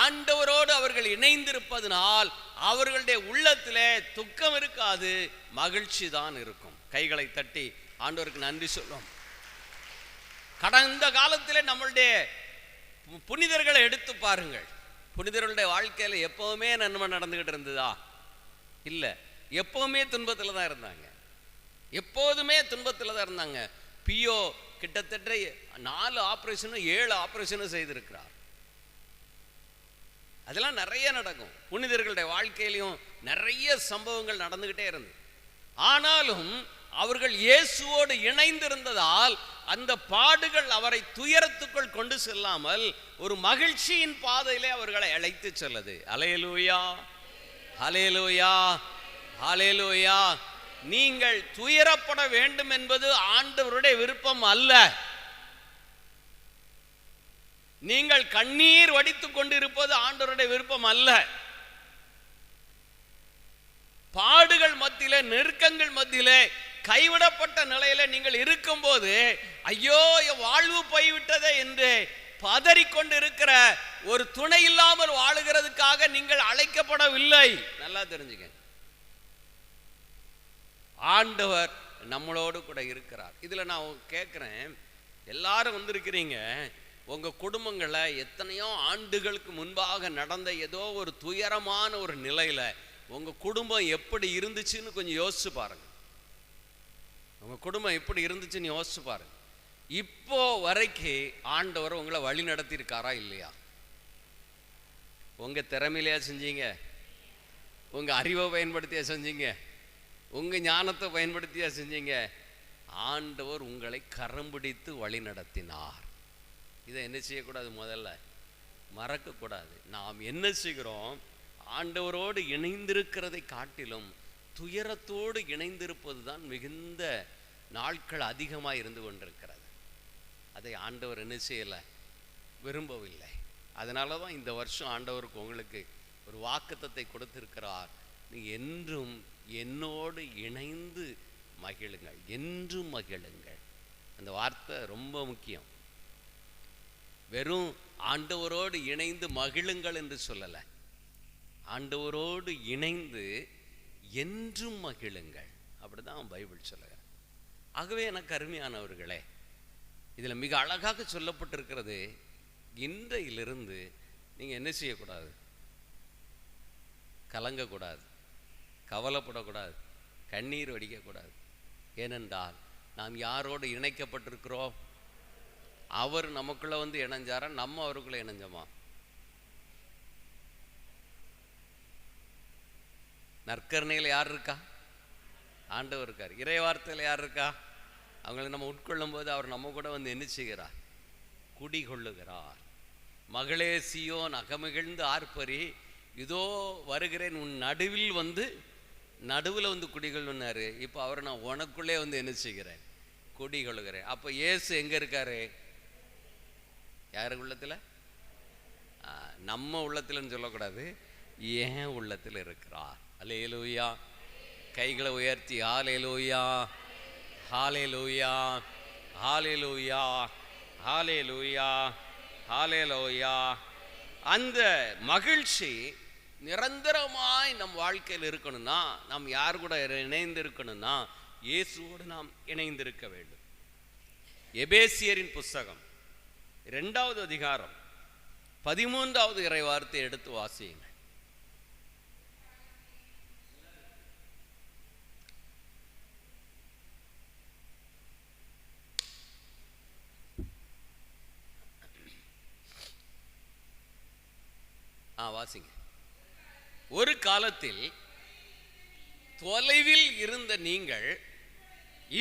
ஆண்டவரோடு அவர்கள் இணைந்திருப்பதனால் அவர்களுடைய உள்ளத்திலே துக்கம் இருக்காது, மகிழ்ச்சி தான் இருக்கும். கைகளை தட்டி ஆண்டவருக்கு நன்றி சொல்லும். கடந்த காலத்திலே நம்மளுடைய புனிதர்களை எடுத்து பாருங்கள். புனிதர்களுடைய வாழ்க்கையில் எப்பவுமே நன்மை நடந்துகிட்டு இருந்ததா? இல்லை, எப்பவுமே துன்பத்தில் தான் இருந்தாங்க. எப்போதுமே துன்பத்தில் தான் இருந்தாங்க. பியோ கிட்டத்தட்ட 4 ஆபரேஷனும் 7 ஆபரேஷனும் செய்திருக்கிறார். அதெல்லாம் நிறைய நடக்கும். புனிதர்களுடைய வாழ்க்கையிலையும் நிறைய சம்பவங்கள் நடந்துகிட்டே இருந்தது. ஆனாலும் அவர்கள் இயேசுவோடு இணைந்திருந்ததால் அந்த பாடுகள் அவரை துயரத்துக்குள் கொண்டு செல்லாமல் ஒரு மகிழ்ச்சியின் பாதையிலே அவர்களை அழைத்து செல்லுது. அல்லேலூயா, அல்லேலூயா, அல்லேலூயா. நீங்கள் துயரப்பட வேண்டும் என்பது ஆண்டவருடைய விருப்பம் அல்ல. நீங்கள் கண்ணீர் வடித்துக் கொண்டிருப்பது ஆண்டவருடைய விருப்பம் அல்ல. பாடுகள் மத்தியிலே, நெருக்கங்கள் மத்தியிலே, கைவிடப்பட்ட நிலையில நீங்கள் இருக்கும் போது ஐயோ வாழ்வு போய்விட்டதே என்று பதறிக்கொண்டு இருக்கிற ஒரு துணை இல்லாமல் வாழுகிறதுக்காக நீங்கள் அழைக்கப்படவில்லை. நல்லா தெரிஞ்சுங்க, ஆண்டவர் நம்மளோடு கூட இருக்கிறார். இதுல நான் கேட்கிறேன், எல்லாரும் வந்திருக்கிறீங்க, உங்க குடும்பங்களை எத்தனையோ ஆண்டுகளுக்கு முன்பாக நடந்த ஏதோ ஒரு துயரமான ஒரு நிலையில உங்க குடும்பம் எப்படி இருந்துச்சுன்னு கொஞ்சம் யோசிச்சு பாருங்க. உங்க குடும்பம் எப்படி இருந்துச்சுன்னு யோசிச்சு பாருங்க. இப்போ வரைக்கும் ஆண்டவர் உங்களை வழி நடத்தி இருக்காரா இல்லையா? உங்க திறமையிலையா செஞ்சீங்க? உங்க அறிவை பயன்படுத்தியா செஞ்சீங்க? உங்க ஞானத்தை பயன்படுத்தியா செஞ்சீங்க? ஆண்டவர் உங்களை கரம் பிடித்து வழி நடத்தினார். இதை என்ன செய்யக்கூடாது? முதல்ல மறக்கக்கூடாது. நாம் என்ன செய்கிறோம்? ஆண்டவரோடு இணைந்திருக்கிறதை காட்டிலும் துயரத்தோடு இணைந்திருப்பது தான் மிகுந்த நாட்கள் அதிகமாக இருந்து கொண்டிருக்கிறது. அதை ஆண்டவர் என்ன செய்யலை? விரும்பவில்லை. அதனால தான் இந்த வருஷம் ஆண்டவருக்கு உங்களுக்கு ஒரு வாக்குத்தத்தை கொடுத்திருக்கிறார். நீங்கள் என்றும் என்னோடு இணைந்து மகிழுங்கள், என்றும் மகிழுங்கள். அந்த வார்த்தை ரொம்ப முக்கியம். வெறும் ஆண்டவரோடு இணைந்து மகிழுங்கள் என்று சொல்லலை, ஆண்டவரோடு இணைந்து என்றும் மகிழுங்கள், அப்படிதான் பைபிள் சொல்லுங்க. ஆகவே எனக்கு அருமையானவர்களே, இதில் மிக அழகாக சொல்லப்பட்டிருக்கிறது, இன்றையிலிருந்து நீங்கள் என்ன செய்யக்கூடாது? கலங்கக்கூடாது, கவலைப்படக்கூடாது, கண்ணீர் வடிக்கக்கூடாது. ஏனென்றால் நாம் யாரோடு இணைக்கப்பட்டிருக்கிறோம்? அவர் நமக்குள்ள வந்து இணைஞ்சாரா, நம்ம அவருக்குள்ள இணைஞ்சோமா? நற்கருணையில் யார் இருக்கா? ஆண்டவர் இருக்கார். இறை வார்த்தையில் யார் இருக்கா? அவங்களை நம்ம உட்கொள்ளும் போது அவர் நம்ம கூட வந்து என்ன செய்கிறார்? குடிகொள்ளுகிறார். மகளே சீயோன் அகமகிழ்ந்து ஆர்ப்பரி, இதோ வருகிறேன் உன் நடுவில் வந்து குடிகொள்ளுனாரு. இப்போ அவரை நான் உனக்குள்ளே வந்து என்ன செய்கிறேன்? குடிகொள்ளுகிறேன். அப்போ இயேசு எங்க இருக்காரு? யாரு உள்ளத்தில்? நம்ம உள்ளத்தில்னு சொல்லக்கூடாது, ஏன் உள்ளத்தில் இருக்கிறார். அல்லேலூயா. கைகளை உயர்த்தி ஹல்லேலூயா, ஹல்லேலூயா, ஹல்லேலூயா, ஹல்லேலூயா, ஹல்லேலூயா. அந்த மகிழ்ச்சி நிரந்தரமாய் நம் வாழ்க்கையில் இருக்கணும்னா, நாம் யார் கூட இணைந்து இருக்கணும்னா, இயேசுவோடு நாம் இணைந்திருக்க வேண்டும். எபேசியரின் புஸ்தகம் 2வது அதிகாரம் 13வது இறை வார்த்தை எடுத்து வாசியுங்க. வாசிங்க. ஒரு காலத்தில் தொலைவில் இருந்த நீங்கள்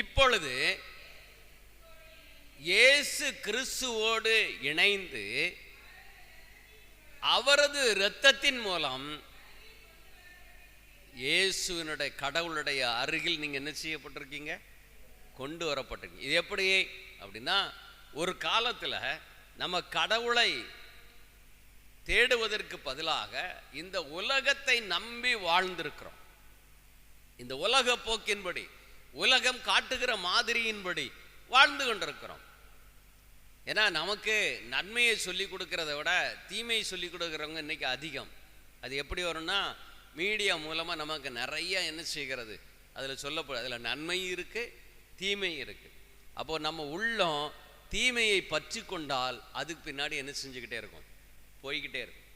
இப்பொழுது இயேசு கிறிஸ்துவோடு இணைந்து அவரது இரத்தத்தின் மூலம் இயேசுவினுடைய கடவுளுடைய அருகில் நீங்க என்ன செய்யப்பட்டிருக்கீங்க? கொண்டு வரப்பட்டிருக்கீங்க. இது எப்படி அப்படின்னா, ஒரு காலத்தில் நம்ம கடவுளை தேடுவதற்கு பதிலாக இந்த உலகத்தை நம்பி வாழ்ந்திருக்கிறோம். இந்த உலக போக்கின்படி, உலகம் காட்டுகிற மாதிரியின்படி வாழ்ந்து கொண்டிருக்கிறோம். ஏன்னா நமக்கு நன்மையை சொல்லி கொடுக்கறத விட தீமையை சொல்லி கொடுக்குறவங்க இன்னைக்கு அதிகம். அது எப்படி வரும்னா, மீடியா மூலமாக நமக்கு நிறைய என்ன செய்கிறது, அதில் சொல்லப்படும். அதில் நன்மையும் இருக்குது, தீமையும் இருக்குது. அப்போது நம்ம உள்ளம் தீமையை பற்றி கொண்டால் அதுக்கு பின்னாடி என்ன செஞ்சுக்கிட்டே இருக்கும்? போய்கிட்டே இருக்கும்.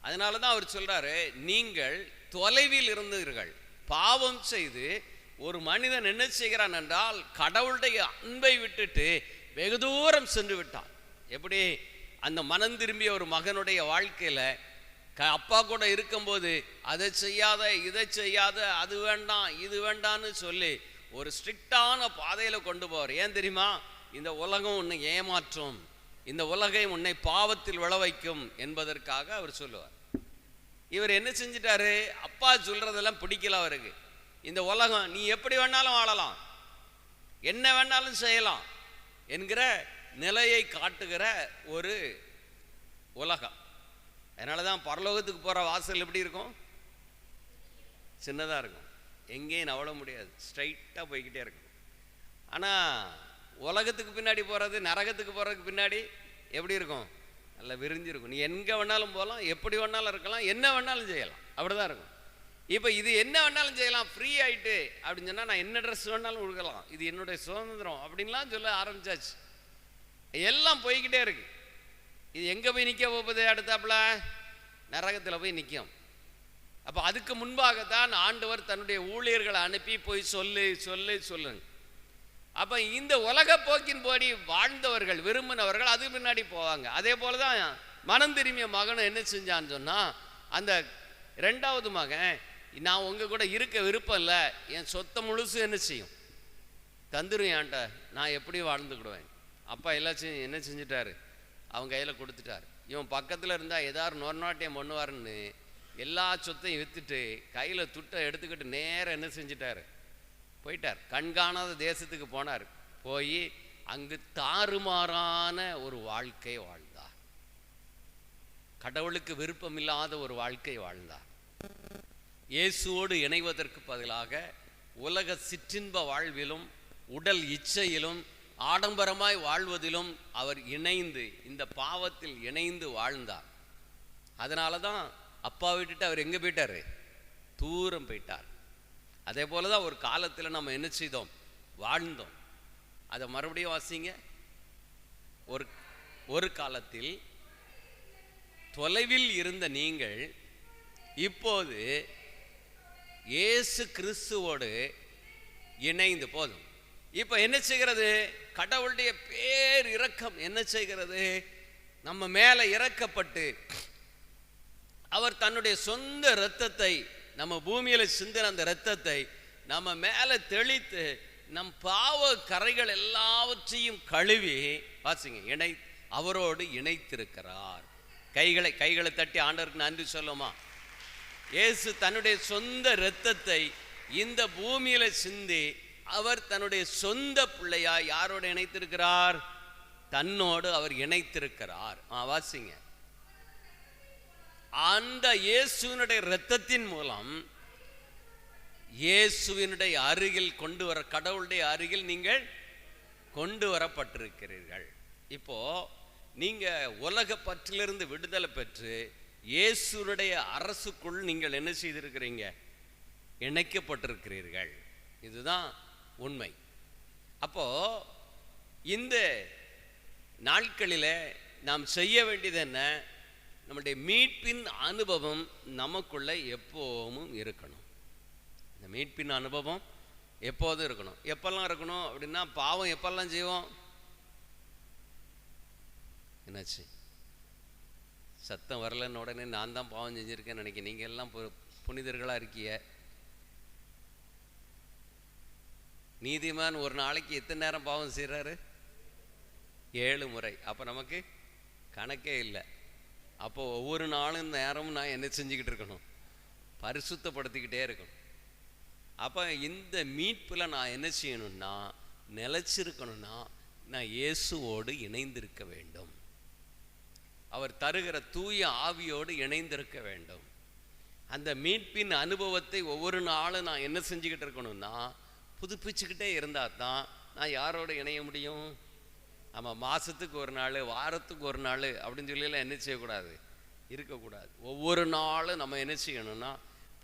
அதனால தான் அவர் சொல்றாரு, நீங்கள் தொலைவில் இருந்தீர்கள். பாவம் செய்து ஒரு மனிதன் என்ன செய்கிறான் என்றால், கடவுளுடைய அன்பை விட்டுட்டு வெகு தூரம் சென்று விட்டான். எப்படி அந்த மனம் திரும்பிய ஒரு மகனுடைய வாழ்க்கையில அப்பா கூட இருக்கும்போது அதை செய்யாத, இதை செய்யாத, அது வேண்டாம், இது வேண்டான்னு சொல்லி ஒரு ஸ்ட்ரிக்டான பாதையில கொண்டு போவார். ஏன் தெரியுமா? இந்த உலகம் உன்னை ஏமாற்றும், இந்த உலகம் உன்னை பாவத்தில் விழ வைக்கும் என்பதற்காக அவர் சொல்லுவார். இவர் என்ன செஞ்சிட்டாரு? அப்பா சொல்றதெல்லாம் பிடிக்கல அவருக்கு. இந்த உலகம் நீ எப்படி வேணாலும் வாழலாம், என்ன வேணாலும் செய்யலாம் என்கிற நிலையை காட்டுகிற ஒரு உலகம். அதனால தான் பரலோகத்துக்கு போகிற வாசல் எப்படி இருக்கும்? சின்னதாக இருக்கும், எங்கேயும் நவள முடியாது, ஸ்ட்ரைட்டாக போய்கிட்டே இருக்கும். ஆனால் உலகத்துக்கு பின்னாடி போகிறது, நரகத்துக்கு போகிறதுக்கு பின்னாடி எப்படி இருக்கும்? நல்லா விரிஞ்சிருக்கும். நீ எங்கே வேணாலும் போகலாம், எப்படி வேணாலும் இருக்கலாம், என்ன வேணாலும் செய்யலாம், அப்படி தான் இருக்கும். இப்போ இது என்ன வேணாலும் செய்யலாம், ஃப்ரீ ஆகிட்டு அப்படின்னு சொன்னால் நான் என்ன ட்ரெஸ் வேணாலும் கொடுக்கலாம், இது என்னுடைய சுதந்திரம் அப்படின்லாம் சொல்ல ஆரம்பிச்சாச்சு. எல்லாம் போய்கிட்டே இருக்கு. இது எங்கே போய் நிற்க போகுது? அடுத்தாப்புல நரகத்தில் போய் நிற்கும். அப்போ அதுக்கு முன்பாகத்தான் ஆண்டவர் தன்னுடைய ஊழியர்களை அனுப்பி போய் சொல்லுங்க. அப்போ இந்த உலக போக்கின் போடி வாழ்ந்தவர்கள், விரும்பினவர்கள் அது பின்னாடி போவாங்க. அதே போல தான் மனம் திரும்பிய மகனும் என்ன செஞ்சான்னு சொன்னால், அந்த 2வது மகன், நான் உங்கள் கூட இருக்க விருப்பம் இல்லை, என் சொத்தை முழுசு என்ன செய்யும்? தந்துரும் என்கிட்ட, நான் எப்படி வாழ்ந்துக்கிடுவேன். அப்பா எல்லாச்சும் என்ன செஞ்சிட்டாரு? அவங்க கையில் கொடுத்துட்டார். இவன் பக்கத்தில் இருந்தால் ஏதாவது நொறநாட்டியம் பண்ணுவாருன்னு எல்லா சொத்தையும் விற்றுட்டு கையில் துட்டை எடுத்துக்கிட்டு நேரம் என்ன செஞ்சிட்டாரு? போயிட்டார். கண்காணாத தேசத்துக்கு போனார். போய் அங்கு தாறுமாறான ஒரு வாழ்க்கை வாழ்ந்தார். கடவுளுக்கு விருப்பமில்லாத ஒரு வாழ்க்கை வாழ்ந்தார். இயேசுவோடு இணைவதற்கு பதிலாக உலக சிற்றின்ப வாழ்விலும் உடல் இச்சையிலும் ஆடம்பரமாய் வாழ்வதிலும் அவர் இணைந்து, இந்த பாவத்தில் இணைந்து வாழ்ந்தார். அதனால தான் அப்பா விட்டுட்டு அவர் எங்கே போயிட்டார்? தூரம் போயிட்டார். அதே போல தான் ஒரு காலத்தில் நம்ம என்ன செய்தோம்? வாழ்ந்தோம். அதை மறுபடியும் வாசிங்க. ஒரு காலத்தில் தொலைவில் இருந்த நீங்கள் இப்போது இயேசு கிறிஸ்துவோடு இணைந்து போதும். இப்போ என்ன செய்கிறது? கடவுளுடைய பேர் இரக்கம் என்ன செய்கிறது? நம்ம மேலே இறக்கப்பட்டு அவர் தன்னுடைய சொந்த இரத்தத்தை, நம்ம பூமியில சிந்தின அந்த இரத்தத்தை நம்ம மேலே தெளித்து நம் பாவ கரைகள் எல்லாவற்றையும் கழுவி வாசிங்க அவரோடு இணைத்திருக்கிறார். கைகளை தட்டி ஆண்டவருக்கு நன்றி சொல்லுமா? இயேசு தன்னுடைய சொந்த இரத்தத்தை இந்த பூமியில சிந்தி அவர் தன்னுடைய சொந்த பிள்ளையா யாரோடு இணைத்திருக்கிறார்? தன்னோடு அவர் இணைத்திருக்கிறார். வாசிங்க. அந்த இயேசுவினுடைய இரத்தத்தின் மூலம் இயேசுவினுடைய அருகில் கொண்டு வர, கடவுளுடைய அருகில் நீங்கள் கொண்டு வரப்பட்டிருக்கிறீர்கள். இப்போ நீங்க உலக பற்றிலிருந்து விடுதலை பெற்று இயேசுனுடைய அரசுக்குள் நீங்கள் என்ன செய்திருக்கிறீங்க? இணைக்கப்பட்டிருக்கிறீர்கள். இதுதான் உண்மை. அப்போ இந்த நாட்களில் நாம் செய்ய வேண்டியது என்ன? நம்முடைய மீட்பின் அனுபவம் நமக்குள்ள எப்போவும் இருக்கணும். இந்த மீட்பின் அனுபவம் எப்போதும் இருக்கணும். எப்பெல்லாம் இருக்கணும் அப்படின்னா, பாவம் எப்பெல்லாம் செய்வோம்? என்னாச்சு? சத்தம் வரலன்னு உடனே நான் தான் பாவம் செஞ்சுருக்கேன்னு நினைக்கிறேன். நீங்கள் எல்லாம் புனிதர்களாக இருக்கிய. நீதிமான் ஒரு நாளைக்கு எத்தனை நேரம் பாவம் செய்கிறாரு? 7 முறை. அப்போ நமக்கு கணக்கே இல்லை. அப்போ ஒவ்வொரு நாளும் நேரமும் நான் என்ன செஞ்சுக்கிட்டு இருக்கணும்? பரிசுத்தப்படுத்திக்கிட்டே இருக்கணும். அப்போ இந்த மீட்பில் நான் என்ன செய்யணும்னா, நிலைச்சிருக்கணும்னா நான் இயேசுவோடு இணைந்திருக்க வேண்டும். அவர் தருகிற தூய ஆவியோடு இணைந்திருக்க வேண்டும். அந்த மீட்பின் அனுபவத்தை ஒவ்வொரு நாளும் நான் என்ன செஞ்சுக்கிட்டு இருக்கணும்னா, புதுப்பிச்சுக்கிட்டே இருந்தால் தான் நான் யாரோடு இணைய முடியும்? நம்ம மாதத்துக்கு ஒரு நாள், வாரத்துக்கு ஒரு நாள் அப்படின்னு சொல்லியெல்லாம் என்ன செய்யக்கூடாது? இருக்கக்கூடாது. ஒவ்வொரு நாளும் நம்ம என்ன செய்யணும்னா,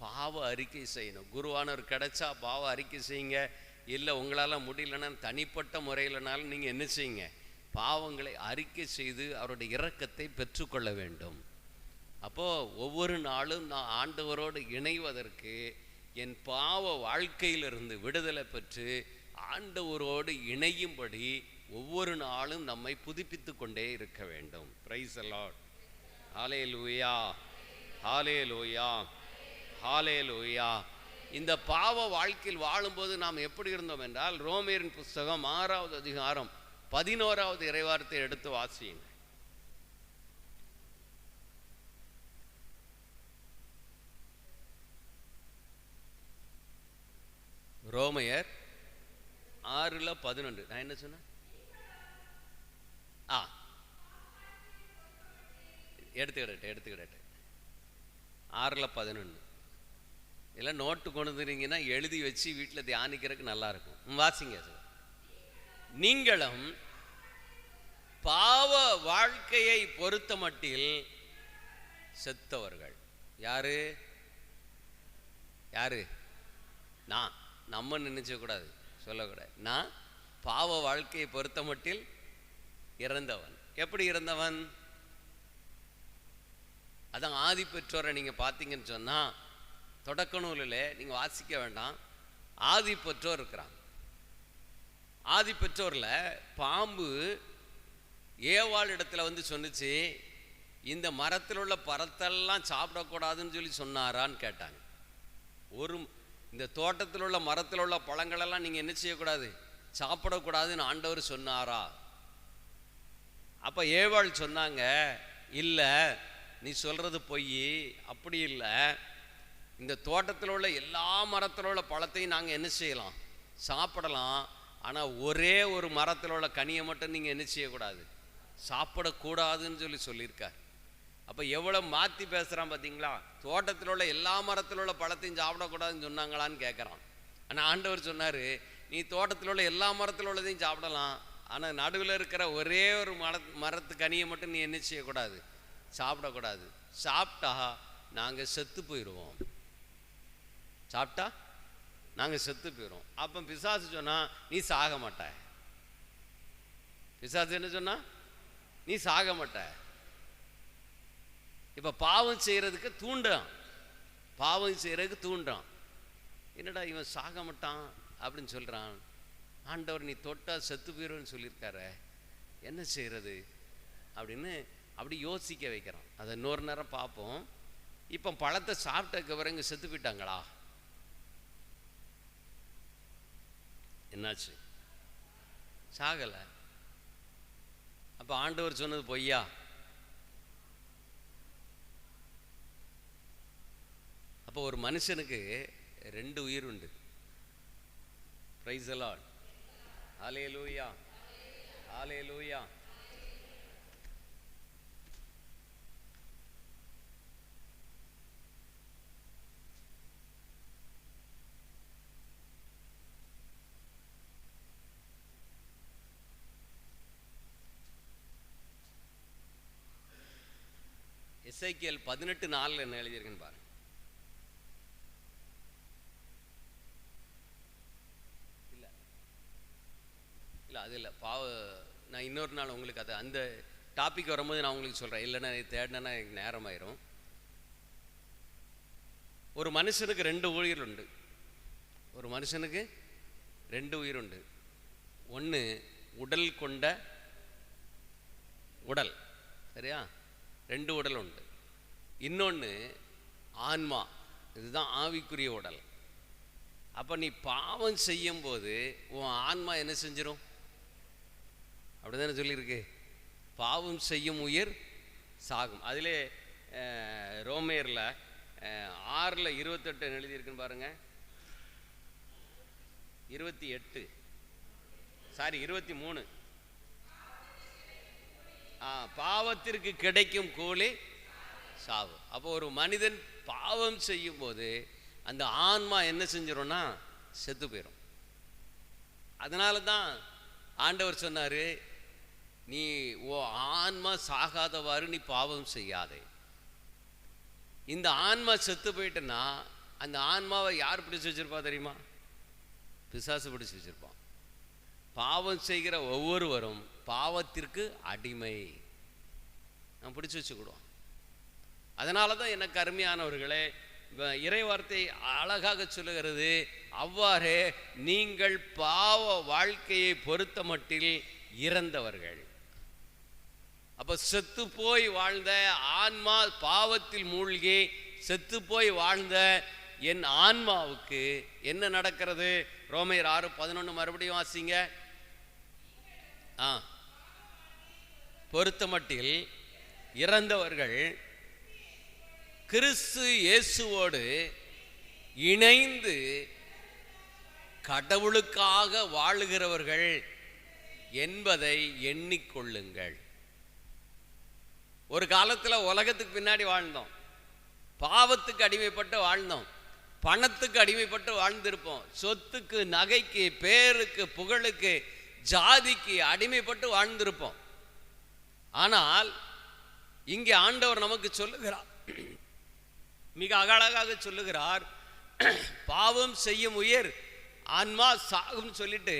பாவ அறிக்கை செய்யணும். குருவானவர் கிடைச்சா பாவ அறிக்கை செய்யுங்க. இல்லை உங்களால் முடியலன்னா தனிப்பட்ட முறையிலனாலும் நீங்கள் என்ன செய்யுங்க? பாவங்களை அறிக்கை செய்து அவருடைய இரக்கத்தை பெற்றுக்கொள்ள வேண்டும். அப்போது ஒவ்வொரு நாளும் நான் ஆண்டவரோடு இணைவதற்கு, என் பாவ வாழ்க்கையிலிருந்து விடுதலை பெற்று ஆண்டவரோடு இணையும்படி ஒவ்வொரு நாளும் நம்மை புதுப்பித்து கொண்டே இருக்க வேண்டும். Praise the Lord. Hallelujah, hallelujah, hallelujah. இந்த பாவ வாழ்க்கையில் வாழும்போது நாம் எப்படி இருந்தோம் என்றால், ரோமேரின் புஸ்தகம் 6வது அதிகாரம் 11வது இறைவார்த்தை எடுத்து வாசியுங்க. ரோமையர் 6:11. நான் என்ன சொன்னேன்? எடுத்துக்கிடட்டு 6:11. இதெல்லாம் நோட்டு கொண்டு வந்துறீங்கன்னா எழுதி வச்சு வீட்டில் தியானிக்கிறதுக்கு நல்லா இருக்கும். வாசிங்க. நீங்களும் பாவ வாழ்க்கையை பொறுத்த மட்டில் செத்தவர்கள். யாரு யாரு? நான். நம்ம நினைச்சக்கூடாது, சொல்லக்கூடாது. நான் பாவ வாழ்க்கையை பொறுத்த மட்டில் இறந்தவன். எப்படி இறந்தவன்? அதான் ஆதி பெற்றோரை நீங்கள் பார்த்தீங்கன்னு சொன்னால், தொடக்க நூலில் நீங்கள் வாசிக்க வேண்டாம், ஆதி பெற்றோர் இருக்கிறான். ஆதி பெற்றோரில் பாம்பு ஏவாள் இடத்துல வந்து சொன்னிச்சு, இந்த மரத்தில் உள்ள பழத்தெல்லாம் சாப்பிடக்கூடாதுன்னு சொல்லி சொன்னாரான்னு கேட்டாங்க. இந்த தோட்டத்தில் உள்ள மரத்தில் உள்ள பழங்களெல்லாம் நீங்கள் என்ன செய்யக்கூடாது? சாப்பிடக்கூடாதுன்னு ஆண்டவர் சொன்னாரா? அப்போ ஏவாள் சொன்னாங்க, இல்லை நீ சொல்கிறது பொய், அப்படி இல்லை. இந்த தோட்டத்தில் உள்ள எல்லா மரத்தில் உள்ள பழத்தையும் நாங்கள் என்ன செய்யலாம்? சாப்பிடலாம். ஆனால் ஒரே ஒரு மரத்தில் உள்ள கனியை மட்டும் நீங்கள் என்ன செய்யக்கூடாது? சாப்பிடக்கூடாதுன்னு சொல்லியிருக்கார். அப்போ எவ்வளோ மாற்றி பேசுகிறான் பார்த்தீங்களா? தோட்டத்தில் உள்ள எல்லா மரத்தில் உள்ள பழத்தையும் சாப்பிடக்கூடாதுன்னு சொன்னாங்களான்னு கேட்குறான். ஆனால் ஆண்டவர் சொன்னார், நீ தோட்டத்தில் உள்ள எல்லா மரத்தில் உள்ளதையும் சாப்பிடலாம், ஆனால் நடுவில் இருக்கிற ஒரே ஒரு மரத்து கனியை மட்டும் நீ என்ன செய்யக்கூடாது? சாப்பிடக்கூடாது. சாப்பிட்டா நாங்கள் செத்து போயிடுவோம். சாப்பிட்டா நாங்கள் செத்து போயிடுவோம். அப்போ பிசாசு சொன்னா, நீ சாக மாட்ட. பிசாசு என்ன சொன்னா? நீ சாக மாட்ட. இப்போ பாவம் செய்கிறதுக்கு தூண்டுறான். என்னடா இவன் சாக மாட்டான் அப்படின்னு சொல்கிறான், ஆண்டவர் நீ தொட்டா செத்து போயிடும்னு சொல்லியிருக்காரு, என்ன செய்கிறது அப்படின்னு அப்படி யோசிக்க வைக்கிறான். அதை இன்னொரு நேரம் பார்ப்போம். இப்போ பழத்தை சாப்பிட்டதுக்கு பிறகு செத்து போயிட்டாங்களா? என்னாச்சு? சாகலை. அப்போ ஆண்டவர் சொன்னது பொய்யா? அப்போ ஒரு மனுஷனுக்கு 2 உயிர் உண்டு. Price the Lord. ஹல்லேலூயா, ஹல்லேலூயா. எசேக்கியேல் 18:4 என்ன எழுதியிருக்குன்னு பாருங்க. இல்லை இல்லை அது இல்லை, நான் இன்னொரு நாள் உங்களுக்கு அதை அந்த டாபிக் வரும்போது நான் உங்களுக்கு சொல்கிறேன். இல்லைன்னா தேடினா எனக்கு நேரமாயிரும். ஒரு மனுஷனுக்கு 2 உயிர் உண்டு. ஒரு மனுஷனுக்கு 2 உயிர் உண்டு. ஒன்று உடல் கொண்ட உடல், சரியா? 2 உடல் உண்டு. இன்னொன்று ஆன்மா, இதுதான் ஆவிக்குரிய உடல். அப்போ நீ பாவம் செய்யும் போது உன் ஆன்மா என்ன செஞ்சிடும்? அப்படி தானே சொல்லியிருக்கு, பாவம் செய்யும் உயிர் சாகும். அதிலே ரோமேரில் 6:28 எழுதியிருக்குன்னு பாருங்க. 23 பாவத்திற்கு கிடைக்கும் கூலி சாவு. அப்போ ஒரு மனிதன் பாவம் செய்யும் போது அந்த ஆன்மா என்ன செஞ்சிடும்னா செத்து போயிடும். அதனால தான் ஆண்டவர் சொன்னார், நீ ஓ ஆன்மா சாகாதவாறு நீ பாவம் செய்யாதே. இந்த ஆன்மா செத்து போயிட்டுன்னா அந்த ஆன்மாவை யார் பிடிச்சி வச்சிருப்பா தெரியுமா? பிசாசு பிடிச்சி வச்சிருப்பான். பாவம் செய்கிற ஒவ்வொருவரும் பாவத்திற்கு அடிமை, நான் பிடிச்சி வச்சுக்கிடுவோம். அதனால தான் எனக்கு அருமையானவர்களே, இறைவார்த்தை அழகாக சொல்லுகிறது, அவ்வாறே நீங்கள் பாவ வாழ்க்கையை பொறுத்த மட்டில் இறந்தவர்கள். அப்போ செத்து போய் வாழ்ந்த ஆன்மா, பாவத்தில் மூழ்கி செத்து போய் வாழ்ந்த என் ஆன்மாவுக்கு என்ன நடக்கிறது? ரோமேயர் 6:11 மறுபடியும் வாசிங்க. பொறுத்த மட்டில் இறந்தவர்கள் கிறிஸ்து இயேசுவோடு இணைந்து கடவுளுக்காக வாழுகிறவர்கள் என்பதை எண்ணிக்கொள்ளுங்கள். ஒரு காலத்தில் உலகத்துக்கு பின்னாடி வாழ்ந்தோம், பாவத்துக்கு அடிமைப்பட்டு வாழ்ந்தோம், பணத்துக்கு அடிமைப்பட்டு வாழ்ந்திருப்போம், சொத்துக்கு, நகைக்கு, பேருக்கு, புகழுக்கு, ஜாதிக்கு அடிமைப்பட்டு வாழ்ந்திருப்போம். ஆனால் இங்கே ஆண்டவர் நமக்கு சொல்லுகிறார், மிக அழகாக சொல்லுகிறார், பாவம் செய்யும் உயிர் ஆன்மா சாகும் சொல்லிட்டு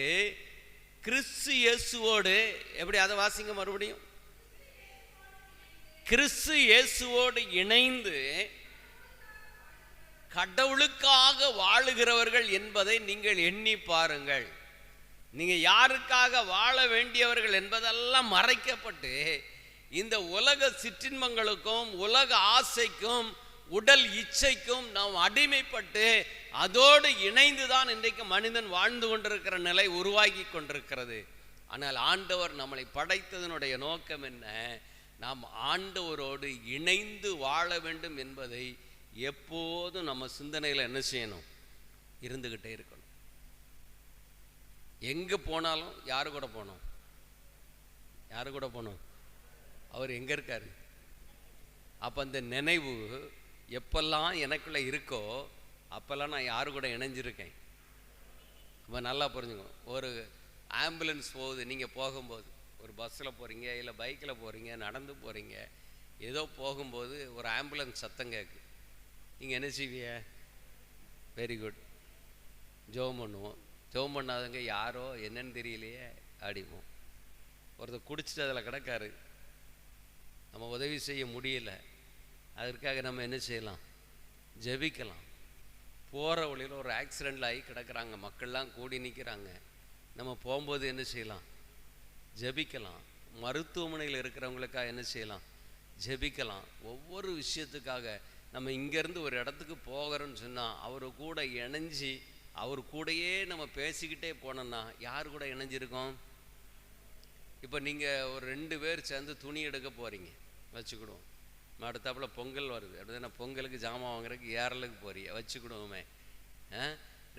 கிறிஸ்து இயேசுவோடு, எப்படி அதை வாசிங்க மறுபடியும், கிறிஸ்து இயேசுவோடு இணைந்து கடவுளுக்காக வாழுகிறவர்கள் என்பதை நீங்கள் எண்ணி பாருங்கள். நீங்க யாருக்காக வாழ வேண்டியவர்கள் என்பதெல்லாம் மறைக்கப்பட்டு இந்த உலக சிற்றின்பங்களுக்கும் உலக ஆசைக்கும் உடல் இச்சைக்கும் நாம் அடிமைப்பட்டு அதோடு இணைந்துதான் இன்றைக்கு மனிதன் வாழ்ந்து கொண்டிருக்கிற நிலை உருவாகி கொண்டிருக்கிறது. ஆனால் ஆண்டவர் நம்மளை படைத்ததனுடைய நோக்கம் என்ன? நாம் ஆண்டவரோடு இணைந்து வாழ வேண்டும் என்பதை எப்போதும் நம்ம சிந்தனையில் என்ன செய்யணும்? இருந்துகிட்டே இருக்கணும். எங்கே போனாலும் யாரு கூட போனோம்? யாரு கூட போனோம்? அவர் எங்கே இருக்காரு? அப்போ அந்த நினைவு எப்பெல்லாம் எனக்குள்ளே இருக்கோ அப்போல்லாம் நான் யாரு கூட இணைஞ்சிருக்கேன். அப்போ நல்லா புரிஞ்சுக்கோ. ஒரு ஆம்புலன்ஸ் போகுது, நீங்கள் போகும்போது ஒரு பஸ்ஸில் போகிறீங்க, இல்லை பைக்கில் போகிறீங்க, நடந்து போகிறீங்க, ஏதோ போகும்போது ஒரு ஆம்புலன்ஸ் சத்தம் கேட்கு, நீங்கள் என்ன செய்வீங்க? வெரி குட், ஜெபம் பண்ணுவோம். ஜெபம் பண்ணாதவங்க யாரோ என்னன்னு தெரியலையே அடிப்போம். ஒருத்தர் குடிச்சிட்டு அதில் கிடக்காரு, நம்ம உதவி செய்ய முடியல, அதற்காக நம்ம என்ன செய்யலாம்? ஜெபிக்கலாம். போகிற வழியில் ஒரு ஆக்சிடெண்ட்டில் ஆகி கிடக்கிறாங்க, மக்கள்லாம் கூடி நிற்கிறாங்க. நம்ம போகும்போது என்ன செய்யலாம்? ஜெபிக்கலாம். மருத்துவமனையில் இருக்கிறவங்களுக்காக என்ன செய்யலாம்? ஜெபிக்கலாம். ஒவ்வொரு விஷயத்துக்காக நம்ம இங்கேருந்து ஒரு இடத்துக்கு போகிறோன்னு சொன்னால் அவர் கூட இணைஞ்சி அவர் கூடயே நம்ம பேசிக்கிட்டே போனோம்னா யார் கூட இணைஞ்சிருக்கோம்? இப்போ நீங்கள் ஒரு 2 பேர் சேர்ந்து துணி எடுக்க போகிறீங்க வச்சுக்கிடுவோம். அடுத்தாப்புல பொங்கல் வருது அப்படின்னா பொங்கலுக்கு ஜாமான் வாங்குறதுக்கு ஏரலுக்கு போறீங்க வச்சுக்கிடுவோமே.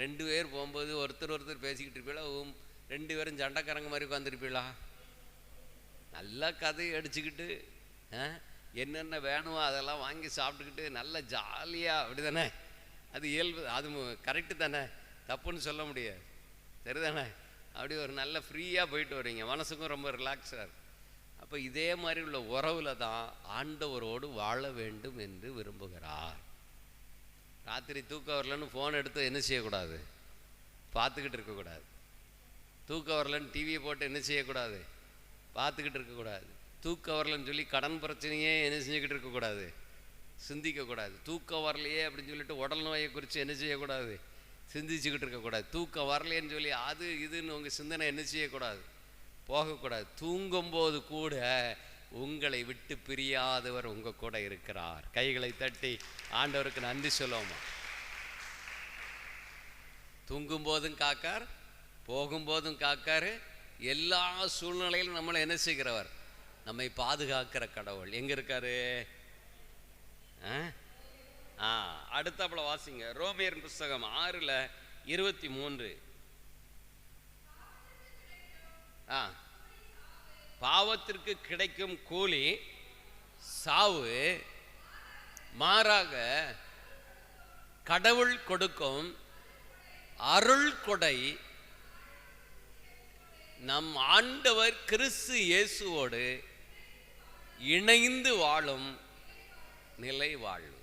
2 பேர் போகும்போது ஒருத்தர் பேசிக்கிட்டு இருப்பீங்களா? 2 பேரும் சண்டைக்காரங்க மாதிரி உட்காந்துருப்பீங்களா? நல்லா கதையை அடிச்சுக்கிட்டு என்னென்ன வேணுமோ அதெல்லாம் வாங்கி சாப்பிட்டுக்கிட்டு நல்லா ஜாலியாக அப்படி தானே? அது இயல்பு, அது கரெக்டு தானே, தப்புன்னு சொல்ல முடியாது, சரிதானே? அப்படி ஒரு நல்ல ஃப்ரீயாக போயிட்டு வரீங்க, மனசுக்கும் ரொம்ப ரிலாக்ஸாக இருக்கும். அப்போ இதே மாதிரி உள்ள உறவில் தான் ஆண்டவரோடு வாழ வேண்டும் என்று விரும்புகிறார். ராத்திரி தூக்கம் வரலன்னு ஃபோன் எடுத்து என்ன செய்யக்கூடாது? பார்த்துக்கிட்டு இருக்கக்கூடாது. தூக்கம் வரலன்னு டிவியை போட்டு என்ன செய்யக்கூடாது? பார்த்துக்கிட்டு இருக்கக்கூடாது. தூக்கம் வரலன்னு சொல்லி கடன் பிரச்சனையே என்ன செஞ்சுக்கிட்டு இருக்கக்கூடாது? சிந்திக்கக்கூடாது. தூக்கம் வரலையே அப்படின்னு சொல்லிட்டு உடல் நோயை குறித்து என்ன செய்யக்கூடாது? சிந்திச்சுக்கிட்டு இருக்கக்கூடாது. தூக்கம் வரலையேன்னு சொல்லி அது இதுன்னு உங்கள் சிந்தனை என்ன செய்யக்கூடாது? போகக்கூடாது. தூங்கும்போது கூட உங்களை விட்டு பிரியாதவர் உங்கள் கூட இருக்கிறார். கைகளை தட்டி ஆண்டவருக்கு நன்றி சொல்லுவோமா? தூங்கும்போதும் காக்கார், போகும்போதும் காக்கார், எல்லா சூழ்நிலையிலும் நம்மளை என்ன செய்கிறவர்? நம்மை பாதுகாக்கிற கடவுள். எங்க இருக்காரு? அடுத்தாப்புல வாசிங்க, ரோமியர் புஸ்தகம் 6:23. பாவத்திற்கு கிடைக்கும் கூலி சாவு, மாறாக கடவுள் கொடுக்கும் அருள் கொடை நம் ஆண்டவர் கிறிஸ்து இயேசுவோடு இணைந்து வாழும் நிலை வாழ்வு.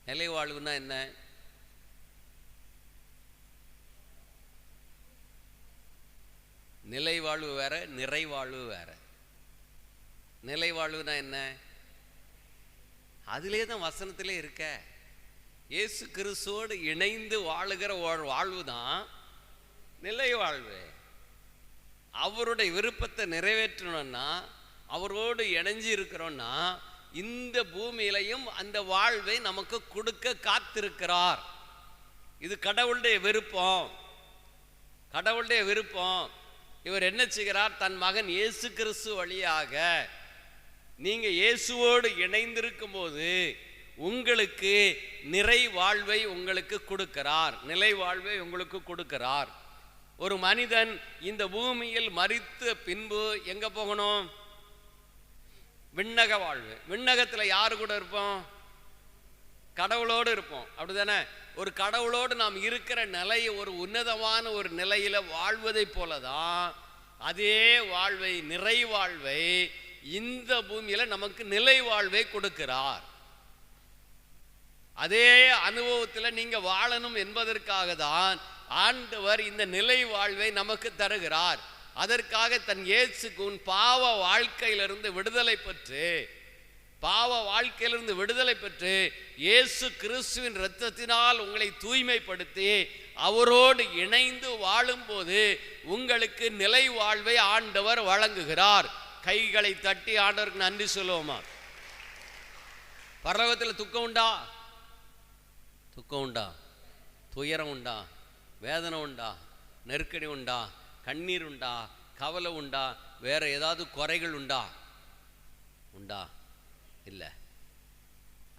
நிலை வாழ்வுனா என்ன? நிலை வாழ்வு வேற, நிறைவாழ்வு வேற. நிலை வாழ்வுனா என்ன? அதிலே தான் வசனத்திலே இருக்க. இயேசு கிறிஸ்துவோடு இணைந்து வாழுகிற வாழ்வு தான் நிலை வாழ்வு. அவருடைய விருப்பத்தை நிறைவேற்றணும்னா, அவரோடு இணைஞ்சு இருக்கிறோம்னா, இந்த பூமியிலையும் அந்த வாழ்வை நமக்கு கொடுக்க காத்திருக்கிறார். இது கடவுளுடைய விருப்பம், கடவுளுடைய விருப்பம். இவர் என்ன செய்கிறார்? தன் மகன் இயேசு கிறிஸ்து வழியாக நீங்க இயேசுவோடு இணைந்திருக்கும் போது உங்களுக்கு நிறை வாழ்வை உங்களுக்கு கொடுக்கிறார், நிலை வாழ்வை உங்களுக்கு கொடுக்கிறார். ஒரு மனிதன் இந்த பூமியில் மரித்த பின்பு எங்க போகணும்? விண்ணக வாழ்வு. விண்ணகத்தில் யாரு கூட இருப்போம்? கடவுளோடு இருப்போம், அப்படிதானே? ஒரு கடவுளோடு நாம் இருக்கிற நிலை ஒரு உன்னதமான ஒரு நிலையில வாழ்வதை போலதான் அதே வாழ்வை, நிறை வாழ்வை இந்த பூமியில நமக்கு நிலை வாழ்வை கொடுக்கிறார். அதே அனுபவத்தில் நீங்க வாழணும் என்பதற்காக தான் ஆண்டவர் இந்த நிலை வாழ்வை நமக்கு தருகிறார். அதற்காக தன் இயேசுக்கு உன் பாவ வாழ்க்கையிலிருந்து விடுதலை பெற்று, பாவ வாழ்க்கையிலிருந்து விடுதலை பெற்று இயேசு கிறிஸ்துவின் இரத்தத்தினால் உங்களை தூய்மைப்படுத்தி அவரோடு இணைந்து வாழும்போது உங்களுக்கு நிலை வாழ்வை ஆண்டவர் வழங்குகிறார். கைகளை தட்டி ஆண்டவருக்கு நன்றி சொல்லுவோமா? பரலோகத்தில் துக்கம் உண்டா? துக்கம் உண்டா? துயரம் உண்டா? வேதனை உண்டா? நெருக்கடி உண்டா? கண்ணீர் உண்டா? கவலை உண்டா? வேற ஏதாவது குறைகள் உண்டா? உண்டா? இல்லை.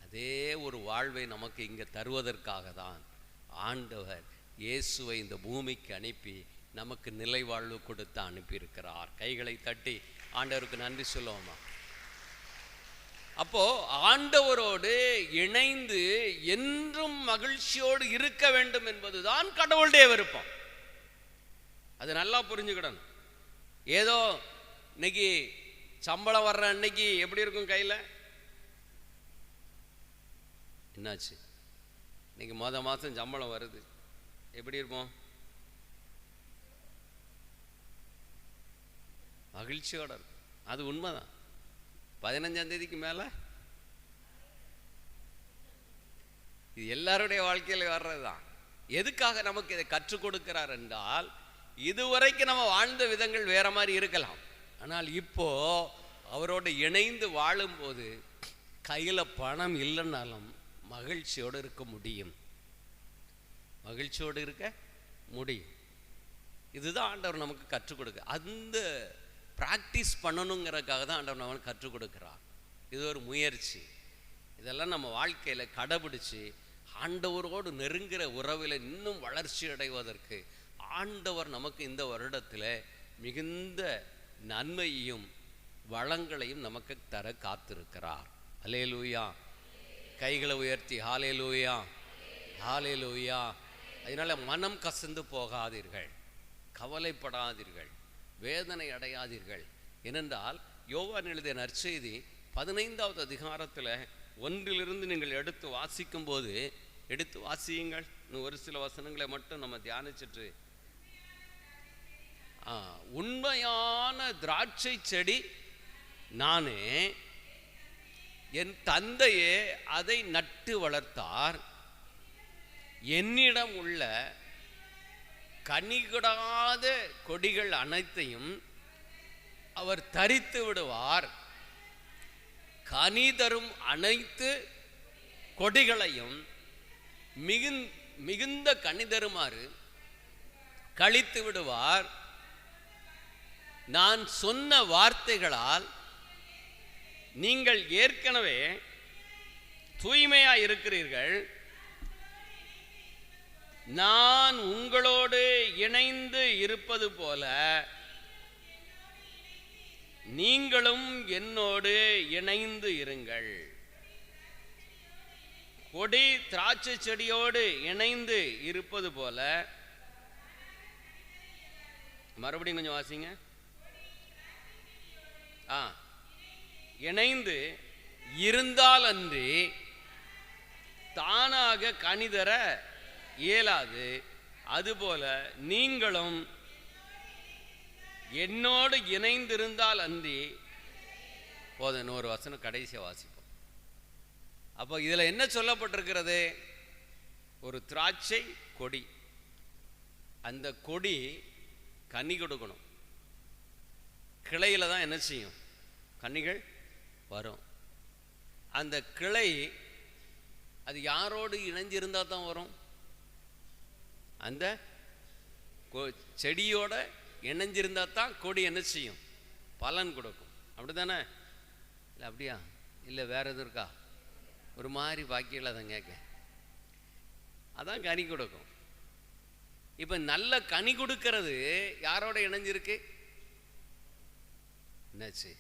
அதே ஒரு வாழ்வை நமக்கு இங்கே தருவதற்காக தான் ஆண்டவர் இயேசுவை இந்த பூமிக்கு அனுப்பி நமக்கு நிலை வாழ்வு கொடுத்து அனுப்பியிருக்கிறார். கைகளை தட்டி ஆண்டவருக்கு நன்றி சொல்லுவோமா? அப்போ ஆண்டவரோடு இணைந்து என்றும் மகிழ்ச்சியோடு இருக்க வேண்டும் என்பதுதான் கடவுளுடைய விருப்பம். அது நல்லா புரிஞ்சுக்கிடணும். ஏதோ இன்னைக்கு சம்பளம் வர்ற அன்னைக்கு எப்படி இருக்கும்? கையில் என்னாச்சு? இன்னைக்கு மாதம் சம்பளம் வருது, எப்படி இருப்போம்? மகிழ்ச்சியோட இருக்கும். அது உண்மைதான். 15ஆம் தேதிக்கு மேலே இது எல்லாருடைய வாழ்க்கையில் வர்றது தான். எதுக்காக நமக்கு இதை கற்றுக் கொடுக்கிறார் என்றால், இதுவரைக்கும் நம்ம வாழ்ந்த விதங்கள் வேற மாதிரி இருக்கலாம், ஆனால் இப்போ அவரோடு இணைந்து வாழும்போது கையில் பணம் இல்லைன்னாலும் மகிழ்ச்சியோடு இருக்க முடியும், மகிழ்ச்சியோடு இருக்க முடியும். இதுதான் ஆண்டவர் நமக்கு கற்றுக் கொடுக்க. அந்த ப்ராக்டிஸ் பண்ணணுங்கிறதுக்காக தான் ஆண்டவர் நமக்கு கற்றுக் கொடுக்குறார். இது ஒரு முயற்சி. இதெல்லாம் நம்ம வாழ்க்கையில் கடைபிடிச்சு ஆண்டவரோடு நெருங்கிற உறவில் இன்னும் வளர்ச்சி அடைவதற்கு ஆண்டவர் நமக்கு இந்த வருடத்தில் மிகுந்த நன்மையையும் வளங்களையும் நமக்கு தர காத்திருக்கிறார். அல்லேலூயா. கைகளை உயர்த்தி ஹல்லேலூயா, ஹல்லேலூயா. அதனால மனம் கசந்து போகாதீர்கள், கவலைப்படாதீர்கள், வேதனை அடையாதீர்கள். ஏனென்றால் யோவான் எழுதிய நற்செய்தி 15வது அதிகாரத்தில் 1 நீங்கள் எடுத்து வாசிக்கும் போது, எடுத்து வாசியுங்கள். இன்னும் ஒரு சில வசனங்களை மட்டும் நம்ம தியானிச்சுட்டு, உண்மையான திராட்சை செடி நானே, என் தந்தையே அதை நட்டு வளர்த்தார், என்னிடம் உள்ள கனிகொடாத கொடிகள் அனைத்தையும் அவர் தரித்து விடுவார், கனி தரும் அனைத்து கொடிகளையும் மிகுந்த கனி தருமாறு கழித்து விடுவார். நான் சொன்ன வார்த்தைகளால் நீங்கள் ஏற்கனவே தூய்மையாய் இருக்கிறீர்கள், நான் உங்களோடு இணைந்து இருப்பது போல நீங்களும் என்னோடு இணைந்து இருங்கள். கொடி திராட்சை செடியோடு இணைந்து இருப்பது போல, மறுபடியும் கொஞ்சம் வாசிங்க. இணைந்து இருந்தால் அன்றி தானாக கனிதர இயலாது, அதுபோல நீங்களும் என்னோடு இணைந்திருந்தால் அன்றி. போதும், இன்னொரு வசனம் கடைசியாக வாசிப்போம். அப்போ இதில் என்ன சொல்லப்பட்டிருக்கிறது? ஒரு திராட்சை கொடி, அந்த கொடி கனி கொடுக்கணும். கிளையில் தான் என்ன செய்யும்? கனிகள் வரும். அந்த கிளை அது யாரோடு இணைஞ்சிருந்தால் தான் வரும்? அந்த செடியோட இணைஞ்சிருந்தால் தான் கொடி என்ன செய்யும்? பலன் கொடுக்கும். அப்படி தானே? இல்லை அப்படியா? இல்லை வேற எதுவும் இருக்கா? ஒரு மாதிரி பாக்கியில் அதை கேட்க, அதான் கனி கொடுக்கும். இப்போ நல்ல கனி கொடுக்கறது யாரோட இணைஞ்சிருக்கு? என்னாச்சு?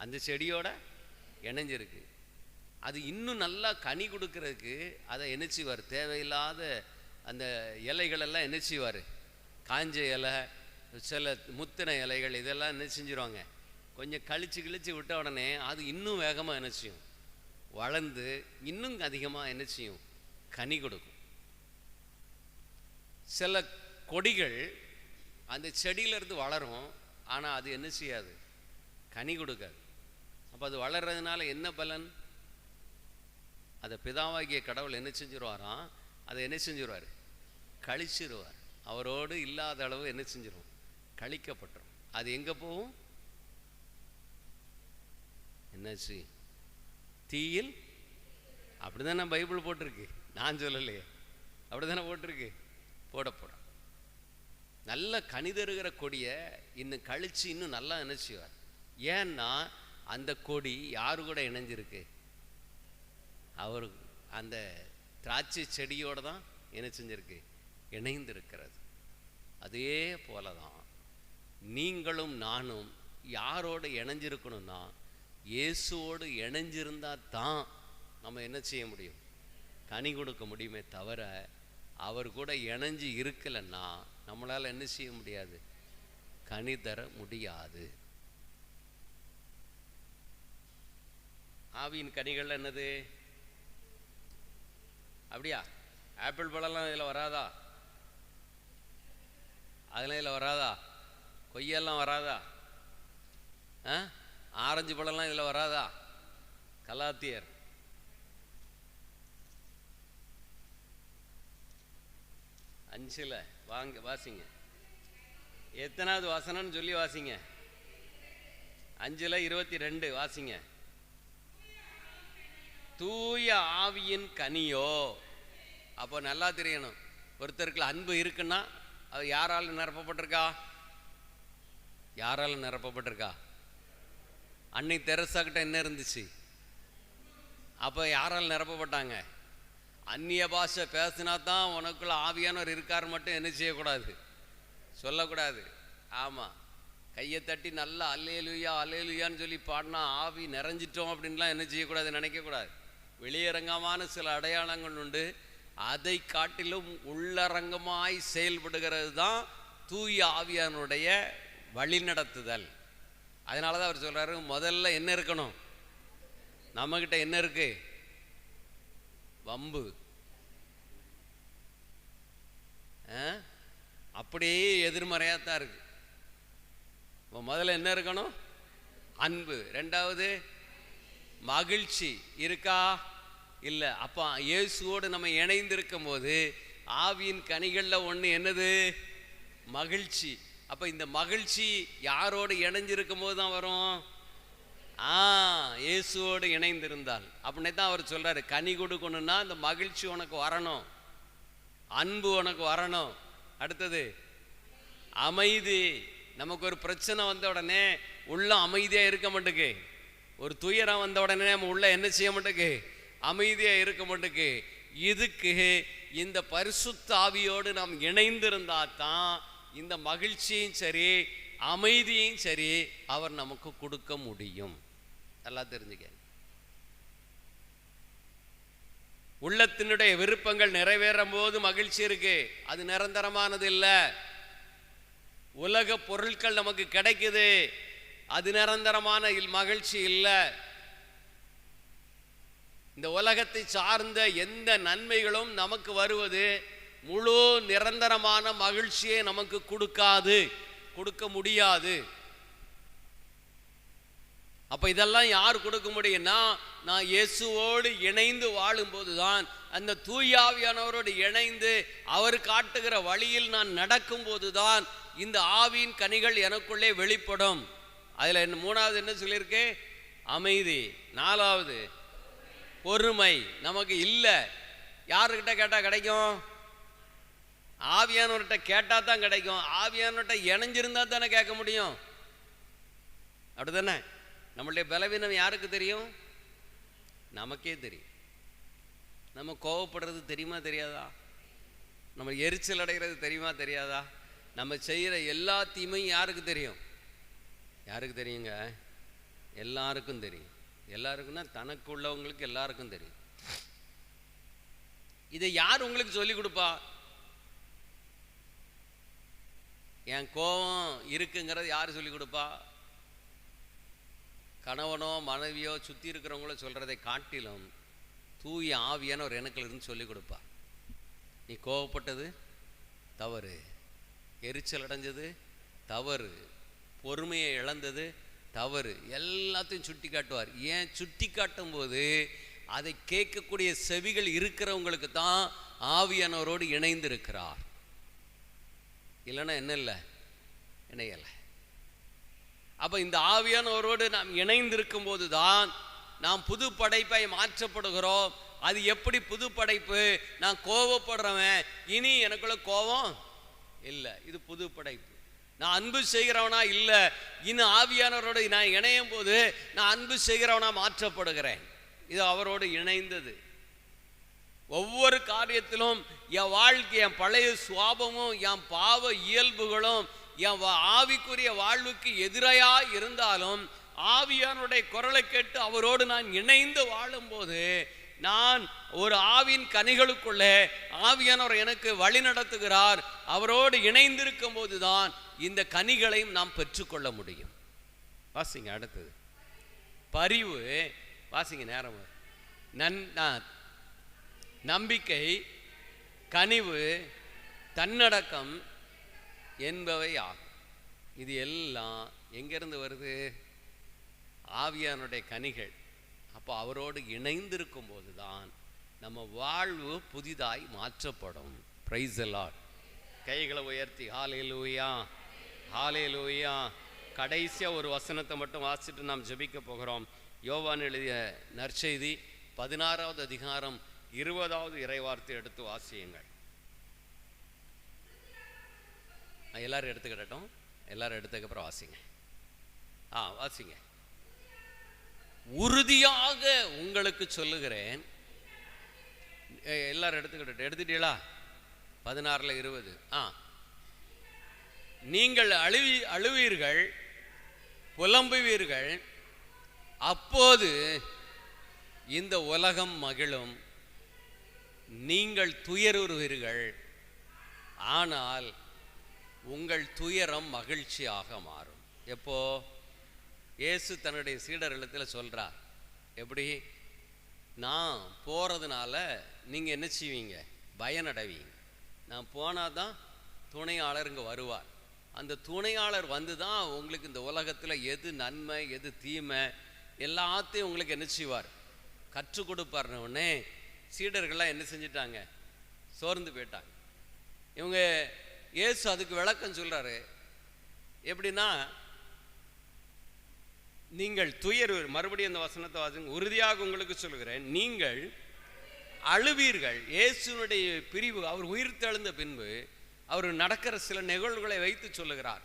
அந்த செடியோட இணைஞ்சிருக்கு. அது இன்னும் நல்லா கனி கொடுக்கறதுக்கு அதை என்ன செய்வார்? தேவையில்லாத அந்த இலைகளெல்லாம் என்ன செய்வார்? காஞ்ச இலை, சில முத்தின இலைகள், இதெல்லாம் என்ன செஞ்சிருவாங்க? கொஞ்சம் கழிச்சு விட்ட உடனே அது இன்னும் வேகமாக என்ன செய்யும்? வளர்ந்து இன்னும் அதிகமாக என்ன செய்யும்? கனி கொடுக்கும். சில கொடிகள் அந்த செடியிலேருந்து வளரும், ஆனால் அது என்ன செய்யாது? கனி கொடுக்காது. அப்போ அது வளர்றதுனால என்ன பலன்? அதை பிதாவாகிய கடவுள் என்ன செஞ்சிருவாராம்? அதை என்ன செஞ்சிருவார்? கழிச்சிருவார். அவரோடு இல்லாத அளவு என்ன செஞ்சிடும்? கழிக்கப்பட்டுரும். அது எங்கே போகும்? என்னாச்சு? தீயில். அப்படி தானே பைபிள் போட்டிருக்கு, நான் சொல்லலையே. அப்படி தானே போட்டிருக்கு. போட நல்ல கனிதருகிற கொடியை இன்னும் கழிச்சு இன்னும் நல்லா என்ன செய்வார்? ஏன்னா அந்த கொடி யாரு கூட இணைஞ்சிருக்கு? அவர் அந்த திராட்சை செடியோடு தான் என்ன செஞ்சிருக்கு? இணைந்திருக்கிறது. அதே போல தான் நீங்களும் நானும் யாரோடு இணைஞ்சிருக்கணும்னா, இயேசுவோடு இணைஞ்சிருந்தால் தான் நம்ம என்ன செய்ய முடியும்? கனி கொடுக்க முடியுமே தவிர, அவர் கூட இணைஞ்சு இருக்கலைன்னா நம்மளால் என்ன செய்ய முடியாது? கனி தர முடியாது. ஆவியின் கனிகள் என்னது? அப்படியா? ஆப்பிள் பழம்லாம் இதில் வராதா? அதெல்லாம் இதில் வராதா? கொய்யெல்லாம் வராதா? ஆரஞ்சு பழம்லாம் இதில் வராதா? கலாத்தியர் 5 வாங்க வாசிங்க. எத்தனாவது வசனம்னு சொல்லி வாசிங்க. 5:22 வாசிங்க. தூய ஆவியின் கனியோ. அப்போ நல்லா தெரியணும், ஒருத்தருக்கு அன்பு இருக்குன்னா அது யாரால நிரப்பப்பட்டிருக்கா? யாரால நிரப்பப்பட்டிருக்கா? அன்னை தெரசா கிட்ட என்ன இருந்துச்சு? அப்போ யாரால் நிரப்பப்பட்டாங்க? அந்நிய பாஷை பேசினா தான் உனக்குள்ள ஆவியானவர் இருக்கார் மட்டும் என்ன செய்யக்கூடாது, சொல்லக்கூடாது. ஆமாம், கையை தட்டி நல்லா அல்லேலுயா அல்லேலுயான்னு சொல்லி பாடினா ஆவி நிறைஞ்சிட்டோம் அப்படின்லாம் என்ன செய்யக்கூடாது, நினைக்கக்கூடாது. வெளியரங்கமான சில அடையாளங்கள் உண்டு, அதை காட்டிலும் உள்ளரங்கமாய் செயல்படுகிறது தான் தூய ஆவியானுடைய வழிநடத்துதல். அதனால தான் அவர் சொல்கிறாரு, முதல்ல என்ன இருக்கணும்? நம்மக்கிட்ட என்ன இருக்கு? வம்பு. அப்படியே எதிர்மறையாக தான் இருக்கு. முதல்ல என்ன இருக்கணும்? அன்பு. ரெண்டாவது மகிழ்ச்சி இருக்கா? இல்லை. அப்போ இயேசுவோடு நம்ம இணைந்திருக்கும் போது ஆவியின் கனிகளில் ஒன்று என்னது? மகிழ்ச்சி. அப்போ இந்த மகிழ்ச்சி யாரோடு இணைஞ்சிருக்கும் போது தான் வரும்? இயேசுவோடு இணைந்திருந்தால். அப்படின்னே தான் அவர் சொல்றாரு, கனி கொடுக்கணும்னா இந்த மகிழ்ச்சி உனக்கு வரணும், அன்பு உனக்கு வரணும். அடுத்தது அமைதி. நமக்கு ஒரு பிரச்சனை வந்த உடனே உள்ள அமைதியா இருக்க மாட்டேக்கு. ஒரு துயரம் வந்த உடனே நம்ம உள்ள என்ன செய்ய மாட்டேக்கு? அமைதியா இருக்க மாட்டேக்கு. இதுக்கு இந்த பரிசுத்த ஆவியோடு நாம் இணைந்திருந்தா தான் இந்த மகிழ்ச்சியும் சரி அமைதியும் சரி அவர் நமக்கு கொடுக்க முடியும். நல்லா தெரிஞ்சுக்க. உள்ளத்தினுடைய விருப்பங்கள் நிறைவேறும் போது மகிழ்ச்சி இருக்கு, அது நிரந்தரமானது இல்லை. உலக பொருட்கள் நமக்கு கிடைக்குது, அது நிரந்தரமான மகிழ்ச்சி இல்லை. இந்த உலகத்தை சார்ந்த எந்த நன்மைகளும் நமக்கு வருவது முழு நிரந்தரமான மகிழ்ச்சியை நமக்கு கொடுக்காது, கொடுக்க முடியாது. அப்ப இதெல்லாம் யார் கொடுக்க முடியும்னா, நான் இயேசுவோடு இணைந்து வாழும்போது தான், அந்த தூயாவியானவரோடு இணைந்து அவர் காட்டுகிற வழியில் நான் நடக்கும் போதுதான் இந்த ஆவியின் கனிகள் எனக்குள்ளே வெளிப்படும். அதுல மூணாவது என்ன சொல்லியிருக்கே? அமைதி. நாலாவது பொறுமை. நமக்கு இல்லை. யாருக்கிட்ட கேட்டா கிடைக்கும்? ஆவியானவர்கிட்ட கேட்டா தான் கிடைக்கும். ஆவியானவர்கிட்ட இணைஞ்சிருந்தா தானே கேட்க முடியும். அப்படித்தானே? நம்மளுடைய பலவீனம் யாருக்கு தெரியும்? நமக்கே தெரியும். நம்ம கோவப்படுறது தெரியுமா தெரியாதா? நம்ம எரிச்சல் அடைகிறது தெரியுமா தெரியாதா? நம்ம செய்கிற எல்லா தீமையும் யாருக்கு தெரியும்? யாருக்கு தெரியுங்க? எல்லாருக்கும் தெரியும். எல்லாருக்குன்னா தனக்கு உள்ளவங்களுக்கு எல்லாருக்கும் தெரியும். இதை யார் உங்களுக்கு சொல்லி கொடுப்பா? என் கோபம் இருக்குங்கிறது யார் சொல்லி கொடுப்பா? கணவனோ மனைவியோ சுற்றி இருக்கிறவங்களோ சொல்கிறதை காட்டிலும் தூய ஆவியான ஒரு எனக்குல இருந்து சொல்லி கொடுப்பா. நீ கோவப்பட்டது தவறு, எரிச்சல் அடைஞ்சது தவறு, பொறுமையை இழந்தது தவறு, எல்லாத்தையும் சுட்டி காட்டுவார். ஏன் சுட்டி காட்டும் போது அதை கேட்கக்கூடிய செவிகள் இருக்கிறவங்களுக்கு தான் ஆவியானவரோடு இணைந்து இருக்கிறார். இல்லைன்னா என்ன இல்லை, இணையலை. அப்போ இந்த ஆவியானவரோடு நாம் இணைந்திருக்கும் போது தான் நாம் புது படைப்பை மாற்றப்படுகிறோம். அது எப்படி புது படைப்பு? நான் கோபப்படுறவன், இனி எனக்குள்ள கோபம் இல்லை, இது புது படைப்பு. நான் அன்பு செய்கிறவனா இல்லை, இன்னும் ஆவியானவரோடு நான் இணையும் போது நான் அன்பு செய்கிறவனா மாற்றப்படுகிறேன். இது அவரோடு இணைந்தது. ஒவ்வொரு காரியத்திலும் என் வாழ்க்கை, என் பழைய சுவாபமும் என் பாவ இயல்புகளும் என் ஆவிக்குரிய வாழ்வுக்கு எதிராக இருந்தாலும் ஆவியானுடைய குரலை கேட்டு அவரோடு நான் இணைந்து வாழும்போது நான் ஒரு ஆவின் கனிகளுக்குள்ளே ஆவியானவர் எனக்கு வழி நடத்துகிறார். அவரோடு இணைந்திருக்கும் போதுதான் இந்த கனிகளையும் நாம் பெற்றுக்கொள்ள முடியும். வாசிங்க அடுத்தது பரிவு. வாசிங்க நேரம். நம்பிக்கை, கனிவு, தன்னடக்கம் என்பவை ஆகும். இது எல்லாம் எங்கிருந்து வருது? ஆவியானுடைய கனிகள். அப்போ அவரோடு இணைந்திருக்கும் போதுதான் நம்ம வாழ்வு புதிதாய் மாற்றப்படும். Price the Lord. கைகளை உயர்த்தி ஹல்லேலூயா, ஹல்லேலூயா. கடைசியாக ஒரு வசனத்தை மட்டும் வாசிட்டு நாம் ஜெபிக்க போகிறோம். யோவான் எழுதிய நற்செய்தி 16வது அதிகாரம் 20வது இறைவார்த்தை எடுத்து வாசியுங்கள். எல்லாரும் எடுத்துக்கிட்டோம், எல்லாரும் எடுத்ததுக்கப்புறம் வாசிங்க. வாசிங்க. உறுதியாக உங்களுக்கு சொல்லுகிறேன். எல்லாரும் எடுத்துட்டீங்களா? 16ல் 20. நீங்கள் அழுவீர்கள், புலம்புவீர்கள், அப்போது இந்த உலகம் மகிழும். நீங்கள் துயருவீர்கள், ஆனால் உங்கள் துயரம் மகிழ்ச்சியாக மாறும். எப்போ? இயேசு தன்னுடைய சீடர்களிடத்தில் சொல்றார். எப்படி? நான் போறதுனால நீங்க என்ன செய்வீங்க? பயனடைவீங்க. நான் போனாதான் துணையாளர் இங்கே வருவார். அந்த துணையாளர் வந்து தான் உங்களுக்கு இந்த உலகத்தில் எது நன்மை எது தீமை எல்லாத்தையும் உங்களுக்கு என்ன செய்வார்? கற்றுக் கொடுப்பார்னே. சீடர்கள்லாம் என்ன செஞ்சிட்டாங்க? சோர்ந்து போயிட்டாங்க. இவங்க இயேசு அதுக்கு விளக்கம் சொல்றாரு. எப்படின்னா, நீங்கள் மறுபடியும் அந்த வசனத்தை வாசிங்க. உறுதியாக உங்களுக்கு சொல்கிறேன், நீங்கள் அழுவீர்கள். இயேசுனுடைய பிரிவு, அவர் உயிர் தெழுந்த பின்பு அவர் நடக்கிற சில நிகழ்வுகளை வைத்து சொல்லுகிறார்.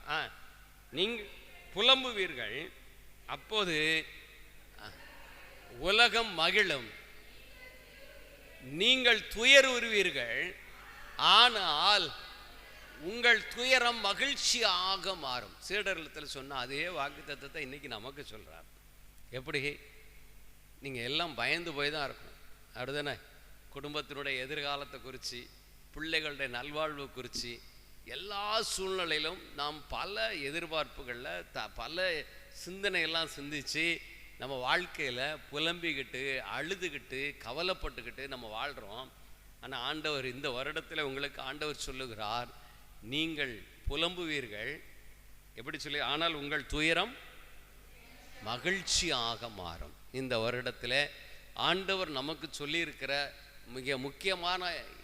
நீங்கள் புலம்புவீர்கள், அப்போது உலகம் மகிழும். நீங்கள் துயருவீர்கள், ஆனால் உங்கள் துயரம் மகிழ்ச்சியாக மாறும். சீடர்களிடத்தில் சொன்ன அதே வாக்குத்தத்தத்தை இன்னைக்கு நமக்கு சொல்றார். எப்படி? நீங்க எல்லாம் பயந்து போய் தான் இருக்கணும், அப்படிதானே? குடும்பத்தினுடைய எதிர்காலத்தை குறித்து, பிள்ளைகளுடைய நல்வாழ்வு குறித்து, எல்லா சூழ்நிலையிலும் நாம் பல எதிர்பார்ப்புகளில் பல சிந்தனையெல்லாம் சிந்திச்சு நம்ம வாழ்க்கையில் புலம்பிக்கிட்டு அழுதுகிட்டு கவலைப்பட்டுக்கிட்டு நம்ம வாழ்கிறோம். ஆனால் ஆண்டவர் இந்த வருடத்தில் உங்களுக்கு ஆண்டவர் சொல்லுகிறார், நீங்கள் புலம்புவீர்கள். எப்படி சொல்லி? ஆனால் உங்கள் துயரம் மகிழ்ச்சியாக மாறும். இந்த வருடத்தில் ஆண்டவர் நமக்கு சொல்லியிருக்கிற மிக முக்கியமான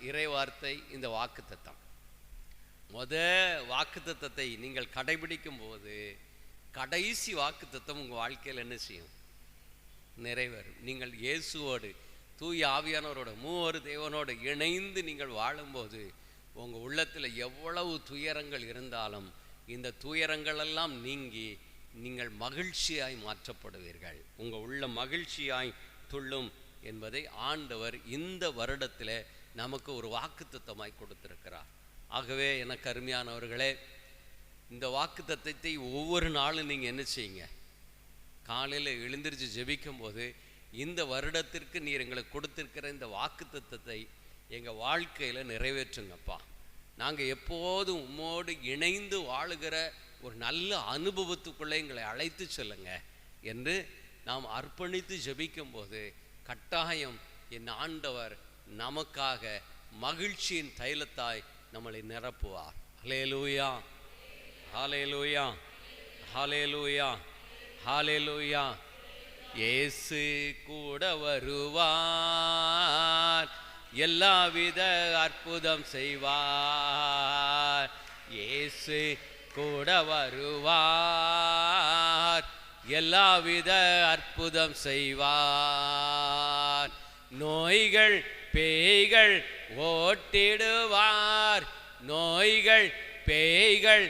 இறைவார்த்தை இந்த வாக்குத்தத்தம். வாக்குத்தத்தத்தை நீங்கள் கடைபிடிக்கும் போது கடைசி வாக்குத்தத்தம் உங்கள் வாழ்க்கையில் என்ன செய்யும்? நிறைவேறும். நீங்கள் இயேசுவோடு தூய ஆவியானவரோட மூவரு தேவனோடு இணைந்து நீங்கள் வாழும்போது உங்கள் உள்ளத்தில் எவ்வளவு துயரங்கள் இருந்தாலும் இந்த துயரங்களெல்லாம் நீங்கி நீங்கள் மகிழ்ச்சியாய் மாற்றப்படுவீர்கள். உங்கள் உள்ள மகிழ்ச்சியாய் துள்ளும் என்பதை ஆண்டவர் இந்த வருடத்தில் நமக்கு ஒரு வாக்குத்தத்தமாய் கொடுத்திருக்கிறார். ஆகவே எனக்கு அருமையானவர்களே, இந்த வாக்குத்தத்தத்தை ஒவ்வொரு நாளும் நீங்கள் என்ன செய்யுங்க? காலையில் எழுந்திரிச்சு ஜெபிக்கும் போது இந்த வருடத்திற்கு நீர் எங்களுக்கு கொடுத்திருக்கிற இந்த வாக்குத்தத்தத்தை எங்கள் வாழ்க்கையில் நிறைவேற்றுங்கப்பா. நாங்கள் எப்போதும் உம்மோடு இணைந்து வாழுகிற ஒரு நல்ல அனுபவத்துக்குள்ளே எங்களை அழைத்து செல்லுங்க என்று நாம் அர்ப்பணித்து ஜெபிக்கும் போது கட்டாயம் என் ஆண்டவர் நமக்காக மகிழ்ச்சியின் தைலத்தாய் நம்மளை நிரப்புவார். ஹல்லேலூயா, ஹல்லேலூயா, ஹல்லேலூயா, ஹல்லேலூயா. இயேசு கூட வருவார், எல்லாவித அற்புதம் செய்வார். இயேசு கூட வருவார், எல்லாவித அற்புதம் செய்வார். நோய்கள் பேய்கள் ஓட்டிடுவார், நோய்கள் பேய்கள்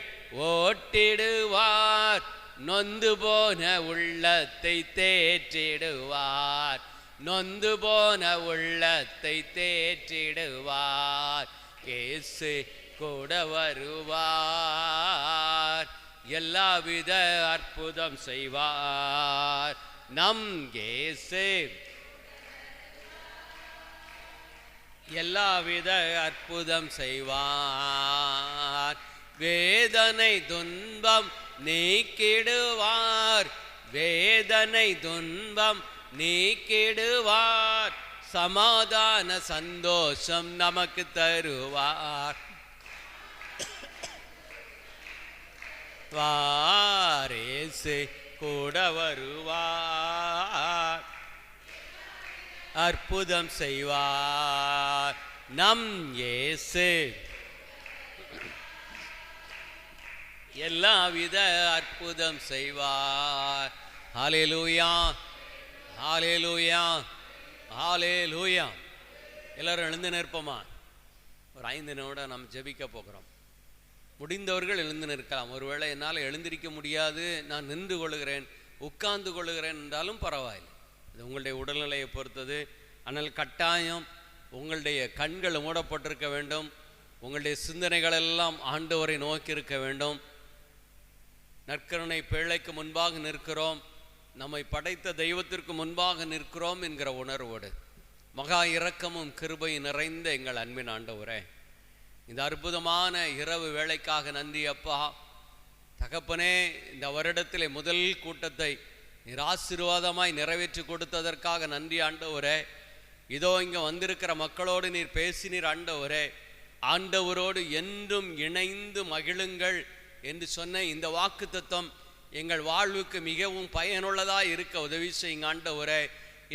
ஓட்டிடுவார். நொந்து போன உள்ளத்தை தேற்றிடுவார், நொந்து போன உள்ளத்தை தேற்றிடுவார். இயேசு கூட வருவார், எல்லாவித அற்புதம் செய்வார். நம் இயேசு எல்லாவித அற்புதம் செய்வார். வேதனை துன்பம் நீக்கிடுவார், வேதனை துன்பம் நீக்கிடுவார். சமாதான சந்தோஷம் நமக்கு தருவார். வாரேசு கூட வருவார், அற்புதம் செய்வார். நம் இயேசு எல்லாவித அற்புதம் செய்வார். ஹல்லேலூயா, ஹல்லேலூயா, ஹல்லேலூயா. எல்லாரும் எழுந்து நிற்போமா? ஒரு 5 நிமிடம் நாம் ஜெபிக்க போகிறோம். முடிந்தவர்கள் எழுந்து நிற்கலாம். ஒருவேளை என்னால் எழுந்திருக்க முடியாது, நான் நின்று கொள்கிறேன், உட்கார்ந்து கொள்கிறேன் என்றாலும் பரவாயில்லை. அது உங்களுடைய உடல்நிலையை பொறுத்தது. ஆனால் கட்டாயம் உங்களுடைய கண்கள் மூடப்பட்டிருக்க வேண்டும். உங்களுடைய சிந்தனைகள் எல்லாம் ஆண்டவரை நோக்கி இருக்க வேண்டும். நற்கருணை பேழைக்கு முன்பாக நிற்கிறோம், நம்மை படைத்த தெய்வத்திற்கு முன்பாக நிற்கிறோம் என்கிற உணர்வோடு, மகா இரக்கமும் கிருபை நிறைந்த எங்கள் அன்பின் ஆண்டவரே, இந்த அற்புதமான இரவு வேளைக்காக நன்றி அப்பா. தகப்பனே, இந்த வருடத்திலே முதல் கூட்டத்தை நீர் ஆசீர்வாதமாய் நிறைவேற்றி கொடுத்ததற்காக நன்றி ஆண்டவரே. இதோ இங்கே வந்திருக்கிற மக்களோடு நீர் பேசினீர் ஆண்டவரே. ஆண்டவரோடு என்றும் இணைந்து மகிழுங்கள் என்று சொன்ன இந்த வாக்குத்தத்தம் எங்கள் வாழ்வுக்கு மிகவும் பயனுள்ளதாக இருக்க உதவி செய்யுங்க ஆண்டவரே.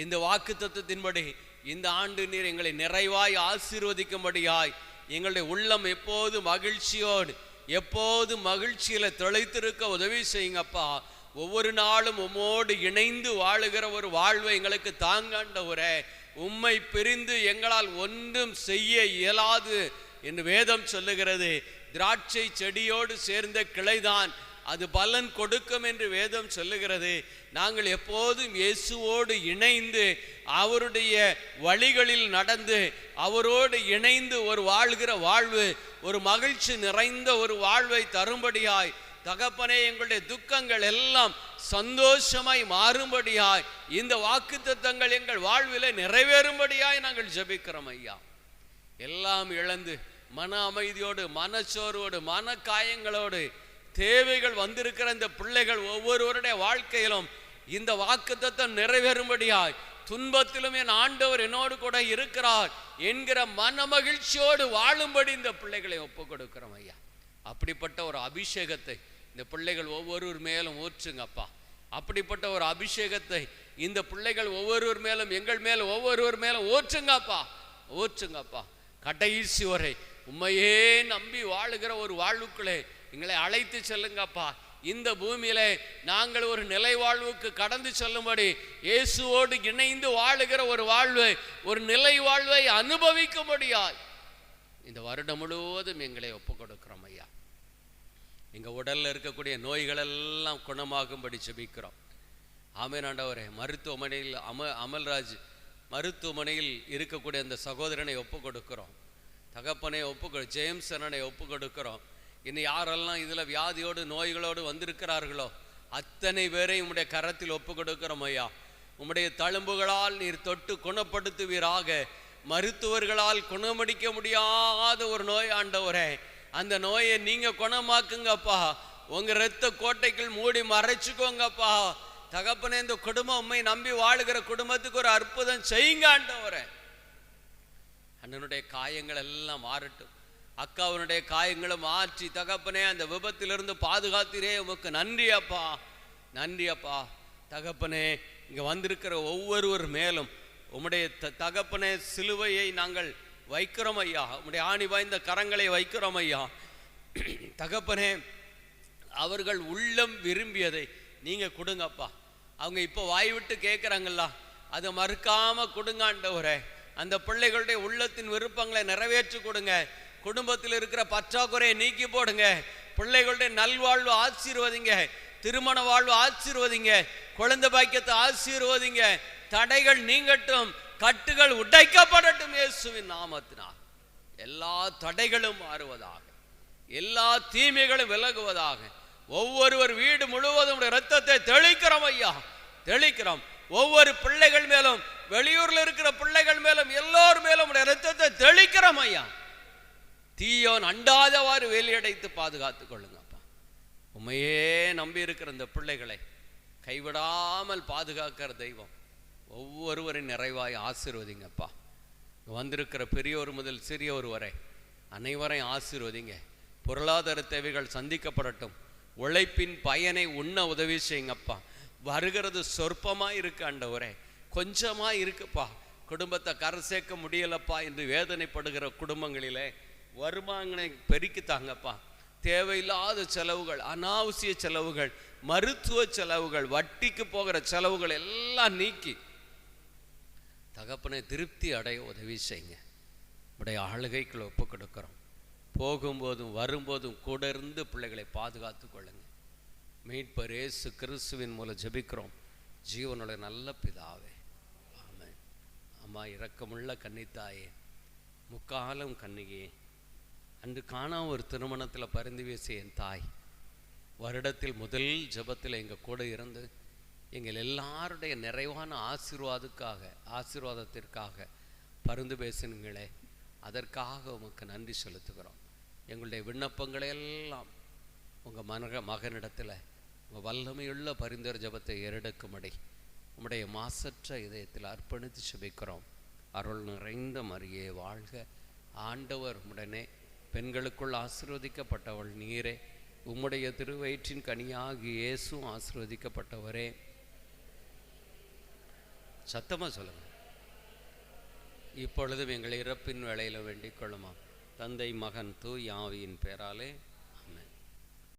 இந்த வாக்குத்தத்தத்தின்படி இந்த ஆண்டு நீர் எங்களை நிறைவாய் ஆசீர்வதிக்கும்படியாய் எங்களுடைய உள்ளம் எப்போது மகிழ்ச்சியோடு, எப்போது மகிழ்ச்சியில் திளைத்திருக்க உதவி செய்யுங்கப்பா. ஒவ்வொரு நாளும் உம்மோடு இணைந்து வாழுகிற ஒரு வாழ்வை எங்களுக்கு தாங்காண்டவரே. உம்மை பிரிந்து எங்களால் ஒன்றும் செய்ய இயலாது என்று வேதம் சொல்லுகிறது. திராட்சை செடியோடு சேர்ந்த கிளைதான் அது பலன் கொடுக்கும் என்று வேதம் சொல்லுகிறது. நாங்கள் எப்போதும் இயேசுவோடு இணைந்து அவருடைய வழிகளில் நடந்து அவரோடு இணைந்து ஒரு வாழ்கிற வாழ்வு, ஒரு மகிழ்ச்சி நிறைந்த ஒரு வாழ்வை தரும்படியாய் தகப்பனே, எங்களுடைய துக்கங்கள் எல்லாம் சந்தோஷமாய் மாறும்படியாய் இந்த வாக்குத்தத்தங்கள் எங்கள் வாழ்விலே நிறைவேறும்படியாய் நாங்கள் ஜெபிக்கிறோம் ஐயா. எல்லாம் இழந்து மன அமைதியோடு, மனச்சோர்வோடு, மன காயங்களோடு தேவைகள் வந்திருக்கிற இந்த பிள்ளைகள் ஒவ்வொருவருடைய வாழ்க்கையிலும் இந்த வாக்குத்தத்தம் நிறைவேறும்படியாய், துன்பத்திலும் என் ஆண்டவர் என்னோடு கூட இருக்கிறார் என்கிற மன மகிழ்ச்சியோடு வாழும்படி இந்த பிள்ளைகளை ஒப்பு கொடுக்கிறோம் ஐயா. அப்படிப்பட்ட ஒரு அபிஷேகத்தை இந்த பிள்ளைகள் ஒவ்வொருவர் மேலும் ஊற்றுங்கப்பா. அப்படிப்பட்ட ஒரு அபிஷேகத்தை இந்த பிள்ளைகள் ஒவ்வொருவர் மேலும், எங்கள் மேலும், ஒவ்வொருவர் மேலும் ஊற்றுங்கப்பா, ஊற்றுங்கப்பா. கடைசி வரை உண்மையே நம்பி வாழுகிற ஒரு வாழ்வுக்குள்ளே எங்களை அழைத்து செல்லுங்கப்பா. இந்த பூமியிலே நாங்கள் ஒரு நிலை வாழ்வுக்கு கடந்து செல்லும்படி இயேசுவோடு இணைந்து வாழுகிற ஒரு வாழ்வை, ஒரு நிலை வாழ்வை அனுபவிக்கும்படியாய் இந்த வருடம் முழுவதும் எங்களை ஒப்பு கொடுக்கிறோம் ஐயா. எங்கள் உடலில் இருக்கக்கூடிய நோய்கள் எல்லாம் குணமாகும்படி ஜெபிக்கிறோம். ஆமென் ஆண்டவரே. மருத்துவமனையில் அமல்ராஜ் மருத்துவமனையில் இருக்கக்கூடிய அந்த சகோதரனை ஒப்பு கொடுக்கிறோம். தகப்பனை ஜேம்ஸ் அண்ணனை ஒப்பு கொடுக்கிறோம். இன்னும் யாரெல்லாம் இதில் வியாதியோடு நோய்களோடு வந்திருக்கிறார்களோ அத்தனை பேரை உம்முடைய கரத்தில் ஒப்பு கொடுக்கிறோம் ஐயா. உம்முடைய தழும்புகளால் நீர் தொட்டு குணப்படுத்துவீராக. மருத்துவர்களால் குணமடிக்க முடியாத ஒரு நோய் ஆண்டவரே, அந்த நோயை நீங்க குணமாக்குங்கப்பா. உங்க இரத்த கோட்டைக்குள் மூடி மறைச்சுக்கோங்கப்பா. தகப்பனே, இந்த குடும்பம் உம்மை நம்பி வாழுகிற குடும்பத்துக்கு ஒரு அற்புதம் செய்யுங்க ஆண்டவரே. அண்ணனுடைய காயங்கள் எல்லாம் மாறட்டும். அக்காவனுடைய காயங்களும் மாற்றி தகப்பனே அந்த விபத்திலிருந்து பாதுகாத்தீரே, உமக்கு நன்றி அப்பா, நன்றி அப்பா. தகப்பனே, இங்க வந்திருக்கிற ஒவ்வொருவர் மேலும் உம்முடைய தகப்பனே சிலுவையை நாங்கள் வைக்கிறோம் ஐயா. உம்முடைய ஆணி வாய்ந்த கரங்களை வைக்கிறோம் ஐயா. தகப்பனே, அவர்கள் உள்ளம் விரும்பியதை நீங்க கொடுங்கப்பா. அவங்க இப்போ வாய் விட்டு கேட்குறாங்கல்ல, அதை மறுக்காம கொடுங்க ஆண்டவரே. அந்த பிள்ளைகளுடைய உள்ளத்தின் விருப்பங்களை நிறைவேற்றி கொடுங்க. குடும்பத்தில் இருக்கிற பற்றாக்குறையை நீக்கி போடுங்க. பிள்ளைகளுடைய நல்வாழ்வு ஆசீர்வதிங்க. திருமண வாழ்வு ஆசீர்வதிங்க. குழந்தை பாக்கியத்தை ஆசீர்வதிங்க. தடைகள் நீங்கட்டும், கட்டுகள் உடைக்கப்படட்டும் இயேசுவின் நாமத்தினால். எல்லா தடைகளும் மாறுவதாக, எல்லா தீமைகளும் விலகுவதாக. ஒவ்வொருவர் வீடு முழுவதும் இரத்தத்தை தெளிக்கிறோம் ஐயா, தெளிக்கிறோம். ஒவ்வொரு பிள்ளைகள் மேலும், வெளியூர்ல இருக்கிற பிள்ளைகள் மேலும், எல்லோர் மேலும் இரத்தத்தை தெளிக்கிறோம் ஐயா. தீயோன் அண்டாதவாறு வேலியடைத்து பாதுகாத்துக் கொள்ளுங்கப்பா. உண்மையே நம்பி இருக்கிற இந்த பிள்ளைகளை கைவிடாமல் பாதுகாக்கிற தெய்வம் ஒவ்வொருவரின் நிறைவாய் ஆசீர்வதிங்கப்பா. வந்திருக்கிற பெரியோர் முதல் சிறியோர் வரை அனைவரையும் ஆசீர்வதிங்க. பொருளாதார தேவைகள் சந்திக்கப்படட்டும். உழைப்பின் பயனை உண்ண உதவி செய்யுங்கப்பா. வருகிறது சொற்பமா இருக்கு ஆண்டவரே, கொஞ்சமா இருக்குப்பா. குடும்பத்தை கரை சேர்க்க முடியலப்பா என்று வேதனைப்படுகிற குடும்பங்களிலே வருமானங்களை பெருக்கித்தாங்கப்பா. தேவையில்லாத செலவுகள், அனாவசிய செலவுகள், மருத்துவ செலவுகள், வட்டிக்கு போகிற செலவுகள் எல்லாம் நீக்கி தகப்பனை திருப்தி அடைய உதவி செய்யுங்க. உடைய ஆளுகைக்குள்ள ஒப்பு கொடுக்குறோம். போகும்போதும் வரும்போதும் கூட இருந்து பிள்ளைகளை பாதுகாத்து கொள்ளுங்க. மீட்பர் இயேசு கிறிஸ்துவின் மூலம் ஜெபிக்கிறோம் ஜீவனுள்ள நல்ல பிதாவே, ஆமென். அம்மா, இரக்கமுள்ள கன்னித்தாயே, முக்காலம் கன்னிகையே, அன்று காணா ஒரு திருமணத்தில் பரிந்து பேசிய என் தாய், வருடத்தில் முதல் ஜெபத்தில் எங்கள் கூட இருந்து எங்கள் எல்லாருடைய நிறைவான ஆசீர்வாதத்திற்காக பரிந்து பேசினீங்களே, அதற்காக உமக்கு நன்றி செலுத்துகிறோம். எங்களுடைய விண்ணப்பங்களை எல்லாம் உங்கள் மகனிடத்தில் உங்கள் வல்லமையுள்ள பரிந்துரை ஜெபத்தை ஏறெடுக்கும்படி உம்முடைய மாசற்ற இதயத்தில் அர்ப்பணித்து செபிக்கிறோம். அருள் நிறைந்த மரியே வாழ்க, ஆண்டவர் உடனே, பெண்களுக்குள் ஆசீர்வதிக்கப்பட்டவள் நீரே, உம்முடைய திருவயிற்றின் கனியாகி இயேசுவும் ஆசீர்வதிக்கப்பட்டவரே. சத்தமாக சொல்லுங்க. இப்பொழுதும் எங்கள் இறப்பின் வேளையில் வேண்டிக் கொள்ளுமா. தந்தை, மகன், தூய் ஆவியின் பேராலே.